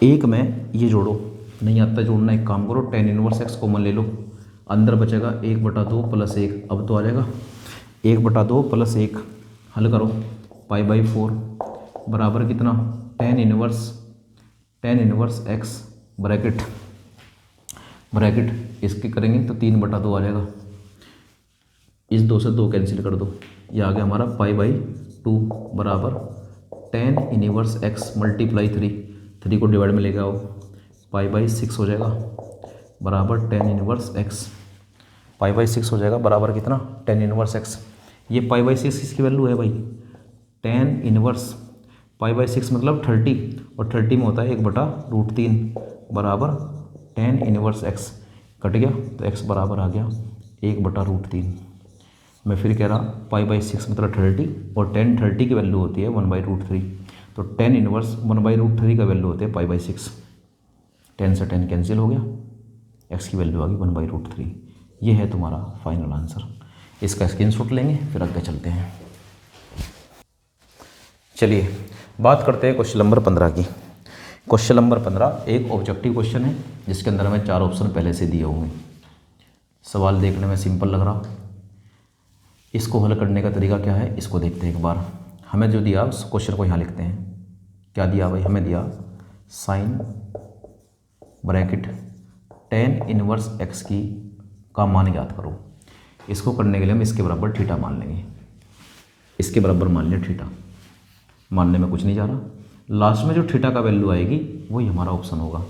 1 में ये जोड़ो, नहीं आता जोड़ना, एक काम करो टेन इनवर्स एक्स कॉमन ले लो, अंदर बचेगा 1/2 प्लस 1। अब तो आ जाएगा 1/2 प्लस 1। हल करो, पाई बाई 4 बराबर कितना, टेन इनवर्स एक्स ब्रैकेट इसके करेंगे तो 3/2 आ जाएगा। इस 2 से 2 कैंसिल कर दो, ये आ गया हमारा पाई बाई 2 बराबर टेन इनवर्स एक्स मल्टीप्लाई 3 को डिवाइड में लेके आओ, पाई बाई 6 हो जाएगा बराबर ten inverse x. Pi by 6 हो जाएगा बराबर कितना, टेन इनवर्स एक्स। ये पाई बाई 6 किसकी वैल्यू है भाई, टेन इनवर्स पाई बाई 6 मतलब 30, और 30 में होता है 1/√3 बराबर टेन इनवर्स एक्स। कट गया तो एक्स बराबर आ गया 1/√3। मैं फिर कह रहा, पाई बाई 6 मतलब 30 और टेन 30 की वैल्यू होती है 1/√3, तो टेन इनवर्स 1/√3 का वैल्यू होते हैं पाई बाई 6। 10 से 10 कैंसिल हो गया, एक्स की वैल्यू आ गई 1/√3। ये है तुम्हारा फाइनल आंसर। इसका स्क्रीनशॉट लेंगे फिर आगे चलते हैं। चलिए बात करते हैं क्वेश्चन नंबर 15 की। क्वेश्चन नंबर 15 एक ऑब्जेक्टिव क्वेश्चन है जिसके अंदर हमें 4 ऑप्शन पहले से दिए हुए। सवाल देखने में सिंपल लग रहा, इसको हल करने का तरीका क्या है इसको देखते हैं एक बार। हमें जो दिया उस क्वेश्चन को यहाँ लिखते हैं। क्या दिया भाई, हमें दिया sine bracket tan inverse x की का मान याद करो। इसको करने के लिए हम इसके बराबर थीटा मान लेंगे। इसके बराबर मान लिया थीटा, मानने में कुछ नहीं जा रहा। लास्ट में जो थीटा का वैल्यू आएगी वही हमारा ऑप्शन होगा।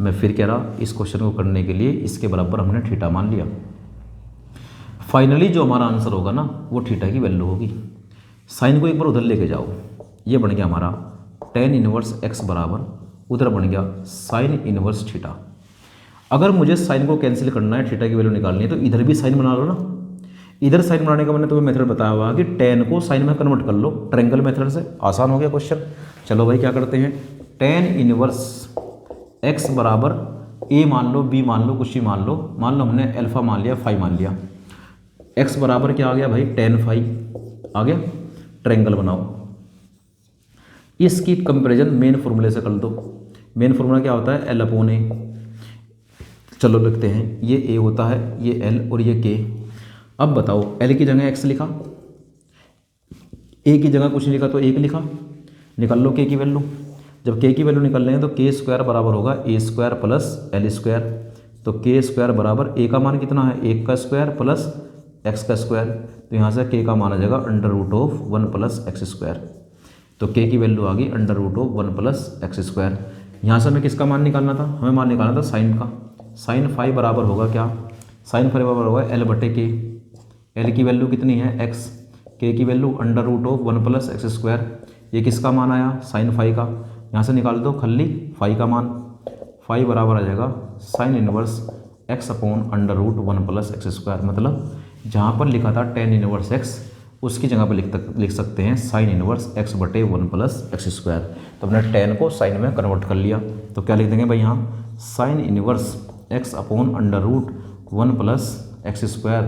मैं फिर कह रहा, इस क्वेश्चन को करने के लिए इसके बराबर हमने थीटा मान लिया। फाइनली जो हमारा आंसर होगा ना वो थीटा की वैल्यू होगी। साइन को एक बार उधर लेके जाओ, ये बन गया हमारा टेन इनवर्स एक्स बराबर उधर बन गया साइन इनवर्स थीटा। अगर मुझे साइन को कैंसिल करना है, थीटा की वैल्यू निकालनी है, तो इधर भी साइन बना लो ना। इधर साइन बनाने का मैंने तुम्हें मेथड बताया हुआ कि टेन को साइन में कन्वर्ट कर लो ट्रायंगल मेथड से। आसान हो गया क्वेश्चन। चलो भाई क्या करते हैं, टेन इनवर्स एक्स बराबर ए मान लो, बी मान लो, कुछ ही मान लो हमने अल्फा मान लिया, फाई मान लिया। एक्स बराबर क्या आ गया भाई, टेन फाई आ गया। ट्रायंगल बनाओ, इसकी कंपैरिजन मेन फॉर्मूले से कर दो। मेन फॉर्मूला क्या होता है, एल अपॉन ए। चलो लिखते हैं, ये ए होता है, ये एल और ये के। अब बताओ, एल की जगह एक्स लिखा, ए की जगह कुछ नहीं लिखा तो 1 लिखा, निकाल लो के की वैल्यू। जब के की वैल्यू निकाल लें तो के स्क्वायर बराबर होगा ए स्क्वायर प्लस एल स्क्वायर। तो के स्क्वायर बराबर ए का मान कितना है 1 का स्क्वायर प्लस एक्स का स्क्वायर, तो यहाँ से के का मान आ जाएगा under root of 1 plus x square. तो के की वैल्यू आ गई under root of 1 plus x square. यहाँ से हमें किसका मान निकालना था, हमें मान निकालना था साइन का। साइन फाई बराबर होगा क्या, साइन फाई बराबर होगा एल बटे के। एल की वैल्यू कितनी है एक्स, के की value under root of 1 plus x square. ये किसका मान आया साइन फाई का, यहाँ से निकाल दो खल्ली फाई का मान। फाई बराबर आ जाएगा sine inverse x upon under root 1 plus x square. मतलब जहाँ पर लिखा था टेन इनवर्स एक्स उसकी जगह पर लिख सकते हैं साइन इनवर्स एक्स बटे 1 प्लस एक्स स्क्वायर। तो हमने टेन को साइन में कन्वर्ट कर लिया, तो क्या लिख देंगे भाई यहाँ sine inverse x upon under root 1 plus x square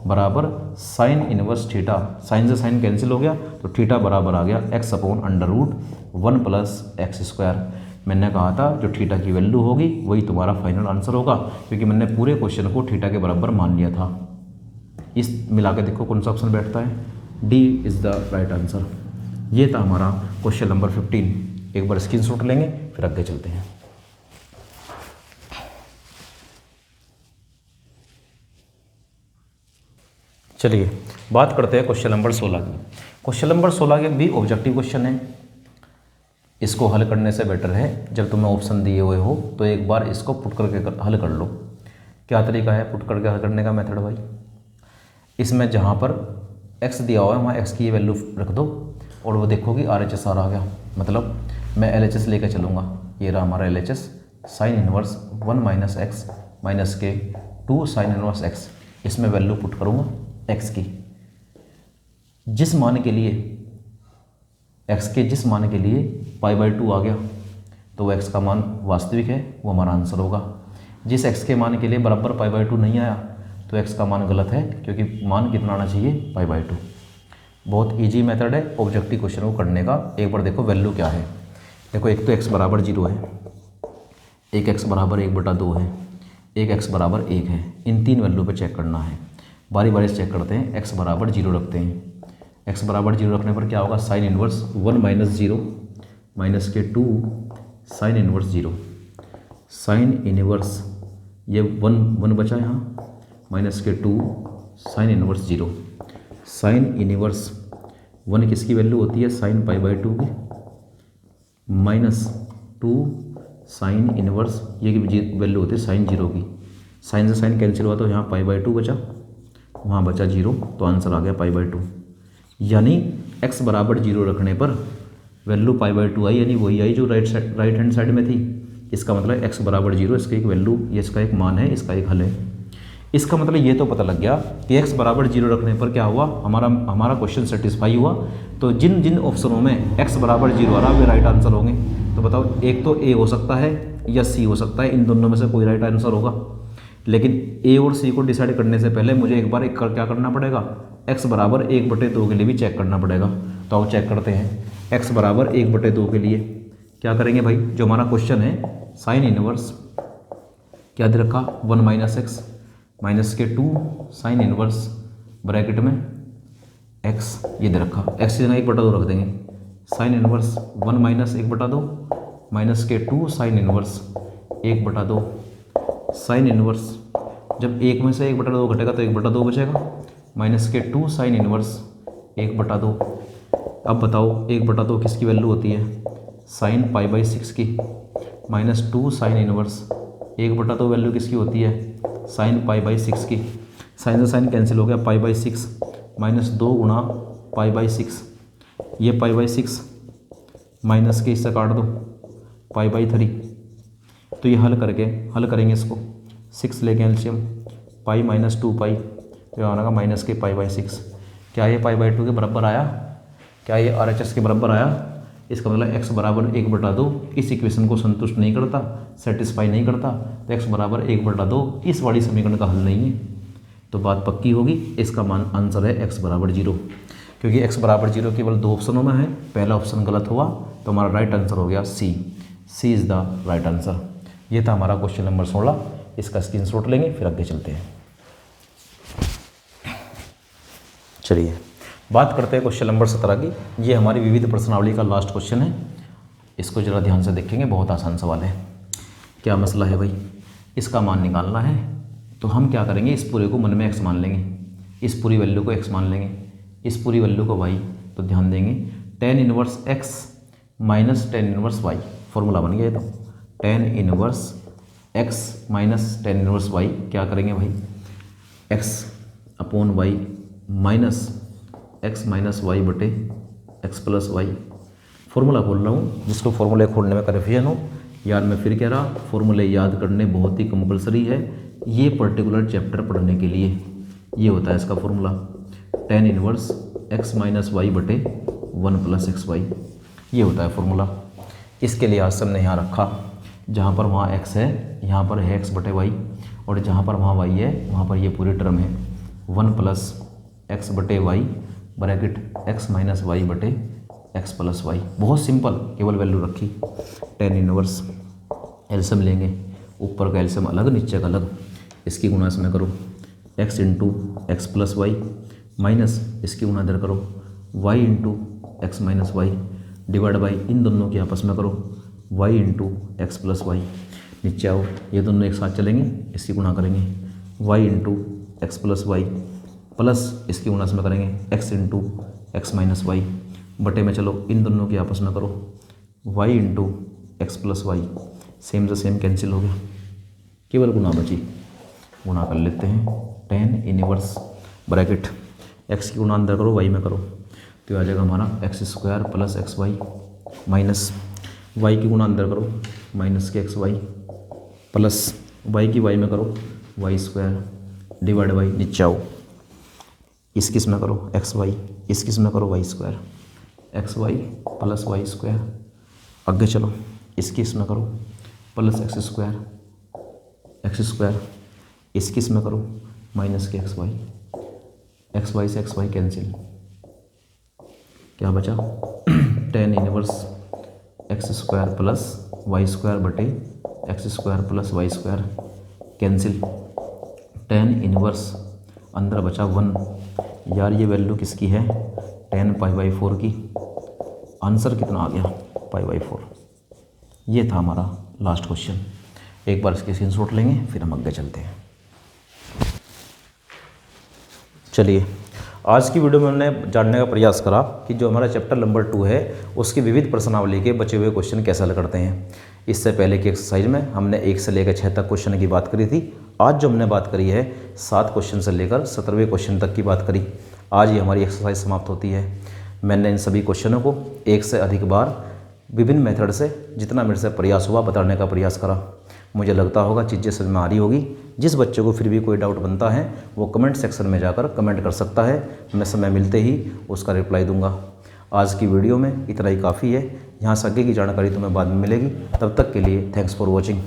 बराबर साइन इनवर्स थीटा। साइन से साइन कैंसिल हो गया तो थीटा बराबर आ गया x upon under root 1 plus x square. मैंने कहा था जो थीटा की वैल्यू होगी वही तुम्हारा फाइनल आंसर होगा, क्योंकि मैंने पूरे क्वेश्चन को थीटा के बराबर मान लिया था। इस मिला के देखो कौन सा ऑप्शन बैठता है, D is the right answer. ये था हमारा क्वेश्चन नंबर 15। एक बार स्क्रीनशॉट लेंगे फिर आगे चलते हैं। चलिए बात करते हैं क्वेश्चन नंबर 16 की। क्वेश्चन नंबर 16 के भी ऑब्जेक्टिव क्वेश्चन है। इसको हल करने से बेटर है जब तुम्हें ऑप्शन दिए हुए हो तो एक बार इसको पुट करके हल कर लो। क्या तरीका है पुट करके हल करने का मेथड भाई, इसमें जहाँ पर x दिया हुआ है वहाँ x की ये वैल्यू रख दो और वो देखो कि RHS आ गया। मतलब मैं LHS लेकर चलूँगा, ये रहा हमारा LHS sine inverse 1 minus x minus के 2 साइन इनवर्स x। इसमें वैल्यू पुट करूँगा x की, जिस मान के लिए x के जिस मान के लिए π/2 आ गया तो वो x का मान वास्तविक है, वो हमारा आंसर होगा। जिस x के मान के लिए बराबर π/2 नहीं आया तो x का मान गलत है, क्योंकि मान कितना आना चाहिए π/2। बहुत इजी मेथड है ऑब्जेक्टिव क्वेश्चन को करने का। एक बार देखो वैल्यू क्या है। देखो एक तो x बराबर 0 है, एक x बराबर 1/2 है, एक x बराबर 1 है। इन तीन वैल्यू पे चेक करना है। बारी बारी से चेक करते हैं। x बराबर 0 रखते हैं। x बराबर 0 रखने पर क्या होगा साइन इनवर्स 1 माइनस 0 माइनस के 2 साइन इनवर्स 0। साइन इनवर्स ये 1 बचा यहाँ माइनस के 2 साइन इनवर्स 0। साइन इनवर्स 1 किसकी वैल्यू होती है साइन π/2 की, माइनस 2 साइन इनवर्स ये की वैल्यू होती है साइन 0 की। साइन से साइन कैंसिल हुआ तो यहाँ π/2 बचा, वहाँ बचा 0, तो आंसर आ गया π/2। यानी x बराबर 0 रखने पर वैल्यू π/2 आई, यानी वही आई जो राइट हैंड साइड में थी। इसका मतलब x बराबर 0 इसका एक वैल्यू, ये इसका एक मान है, इसका एक हल है। इसका मतलब ये तो पता लग गया कि x बराबर 0 रखने पर क्या हुआ, हमारा क्वेश्चन सेटिस्फाई हुआ। तो जिन जिन ऑप्शनों में x बराबर 0 आ रहा वे राइट आंसर होंगे। तो बताओ एक तो a हो सकता है या c हो सकता है, इन दोनों में से कोई राइट आंसर होगा। लेकिन a और c को डिसाइड करने से पहले मुझे एक बार क्या करना पड़ेगा, x बराबर 1/2 के लिए भी चेक करना पड़ेगा। तो आओ चेक करते हैं। x बराबर 1/2 के लिए क्या करेंगे भाई, जो हमारा क्वेश्चन है साइन इनवर्स क्या दे रखा 1 माइनस एक्स माइनस के 2 साइन इनवर्स ब्रैकेट में x ये दे रखा, x की जगह 1/2 रख देंगे। साइन इनवर्स 1 माइनस 1/2 माइनस के 2 साइन इनवर्स 1/2। साइन इनवर्स जब 1 में से 1/2 घटेगा तो 1/2 बचेगा, माइनस के 2 साइन इनवर्स 1/2। अब बताओ 1/2 किसकी वैल्यू होती है साइन π/6 की, माइनस 2 साइन इनवर्स 1/2 वैल्यू किसकी होती है साइन π/6 की। साइन से साइन कैंसिल हो गया, π/6 माइनस 2 गुणा π/6, ये π/6 माइनस के इससे काट दो π/3। तो ये हल करेंगे इसको, 6 लेके एलसीएम पाई माइनस 2 पाई, तो यहाँ आएगा माइनस के π/6। क्या ये π/2 के बराबर आया, क्या ये RHS के बराबर आया। इसका मतलब x बराबर 1/2 इस इक्वेशन को संतुष्ट नहीं करता, सेटिस्फाई नहीं करता, तो x बराबर 1/2 इस वाली समीकरण का हल नहीं है। तो बात पक्की होगी, इसका आंसर है x बराबर 0। क्योंकि x बराबर 0 केवल 2 ऑप्शनों में है, पहला ऑप्शन गलत हुआ तो हमारा राइट आंसर हो गया सी इज़ द राइट आंसर। ये था हमारा क्वेश्चन नंबर 16। इसका स्क्रीनशॉट लेंगे फिर आगे चलते हैं। चलिए बात करते हैं क्वेश्चन नंबर 17 की। ये हमारी विविध प्रश्नावली का लास्ट क्वेश्चन है। इसको जरा ध्यान से देखेंगे, बहुत आसान सवाल है। क्या मसला है भाई, इसका मान निकालना है। तो हम क्या करेंगे, इस पूरे को मन में x मान लेंगे, इस पूरी वैल्यू को x मान लेंगे, इस पूरी वैल्यू को y। तो ध्यान देंगे tan inverse x minus tan inverse y, formula बन गया। तो tan inverse x minus tan inverse y क्या करेंगे भाई, x upon y minus x minus y बटे x प्लस वाई। फॉर्मूला खोल रहा हूँ, जिसको फॉर्मूले खोलने में कन्फ्यूजन हो, यार मैं फिर कह रहा, फॉर्मूले याद करने बहुत ही कंपलसरी है ये पर्टिकुलर चैप्टर पढ़ने के लिए। ये होता है इसका formula, tan inverse x minus y बटे 1 प्लस एक्स वाई, ये होता है फॉर्मूला। इसके लिए आज हमने यहाँ रखा, जहाँ पर वहाँ x है यहाँ पर है x बटे वाई, और जहाँ पर वहाँ y है वहाँ पर ये पूरी टर्म है 1 प्लस एक्स बटे y bracket x minus y बटे x प्लस वाई। बहुत सिंपल, केवल वैल्यू रखी। tan इनवर्स एल्सियम लेंगे, ऊपर का एल्सियम अलग नीचे का अलग, इसकी गुणा इसमें करो x into x plus y minus इसकी गुणा इधर करो y into x minus y divide by इन दोनों की आपस में करो y into x plus y. नीचे आओ, ये दोनों एक साथ चलेंगे, इसकी गुणा करेंगे y into x plus y plus इसकी गुणा इसमें करेंगे x into x minus y बटे में चलो इन दोनों की आपस में करो y into x plus y. Same से सेम कैंसिल हो गया, केवल गुणा बची, गुणा कर लेते हैं। tan इनवर्स ब्रैकेट x की गुणा अंदर करो y में करो, तो आ जाएगा हमारा x square plus x y minus y की गुणा अंदर करो माइनस के एक्स वाई प्लस y की y में करो वाई स्क्वायर डिवाइड बाई नीचे आओ, इस किस में करो एक्स वाई, इस किस में करो y square, x y plus y square. आगे चलो, इसकी इसमें करो प्लस एक्स स्क्वायर, इसकी इसमें करो माइनस के एक्स वाई से एक्स वाई कैंसिल, क्या बचा tan inverse x square plus y square बटे x square plus y square cancel. tan inverse अंदर बचा 1। यार ये वैल्यू किसकी है, tan π/4 की। आंसर कितना आ गया, π/4। ये था हमारा लास्ट क्वेश्चन। एक बार इसके स्क्रीनशॉट लेंगे, फिर हम आगे चलते हैं। चलिए, आज की वीडियो में हमने जानने का प्रयास करा कि जो हमारा चैप्टर नंबर 2 है उसकी विविध प्रश्नावली के बचे हुए क्वेश्चन कैसे हल करते हैं। इससे पहले की एक्सरसाइज में हमने 1 से लेकर 6 तक क्वेश्चन की बात करी थी। आज जो हमने बात करी है 7 क्वेश्चन से लेकर 17वें क्वेश्चन तक की बात करी। आज ये हमारी एक्सरसाइज समाप्त होती है। मैंने इन सभी क्वेश्चनों को 1 से अधिक बार विभिन्न मेथड से जितना मेरे से प्रयास हुआ बताने का प्रयास करा। मुझे लगता होगा चीज़ें समझ में आ रही होगी। जिस बच्चे को फिर भी कोई डाउट बनता है वो कमेंट सेक्शन में जाकर कमेंट कर सकता है, मैं समय मिलते ही उसका रिप्लाई दूंगा। आज की वीडियो में इतना ही काफ़ी है। यहाँ से आगे की जानकारी तुम्हें बाद में मिलेगी। तब तक के लिए थैंक्स फॉर वॉचिंग।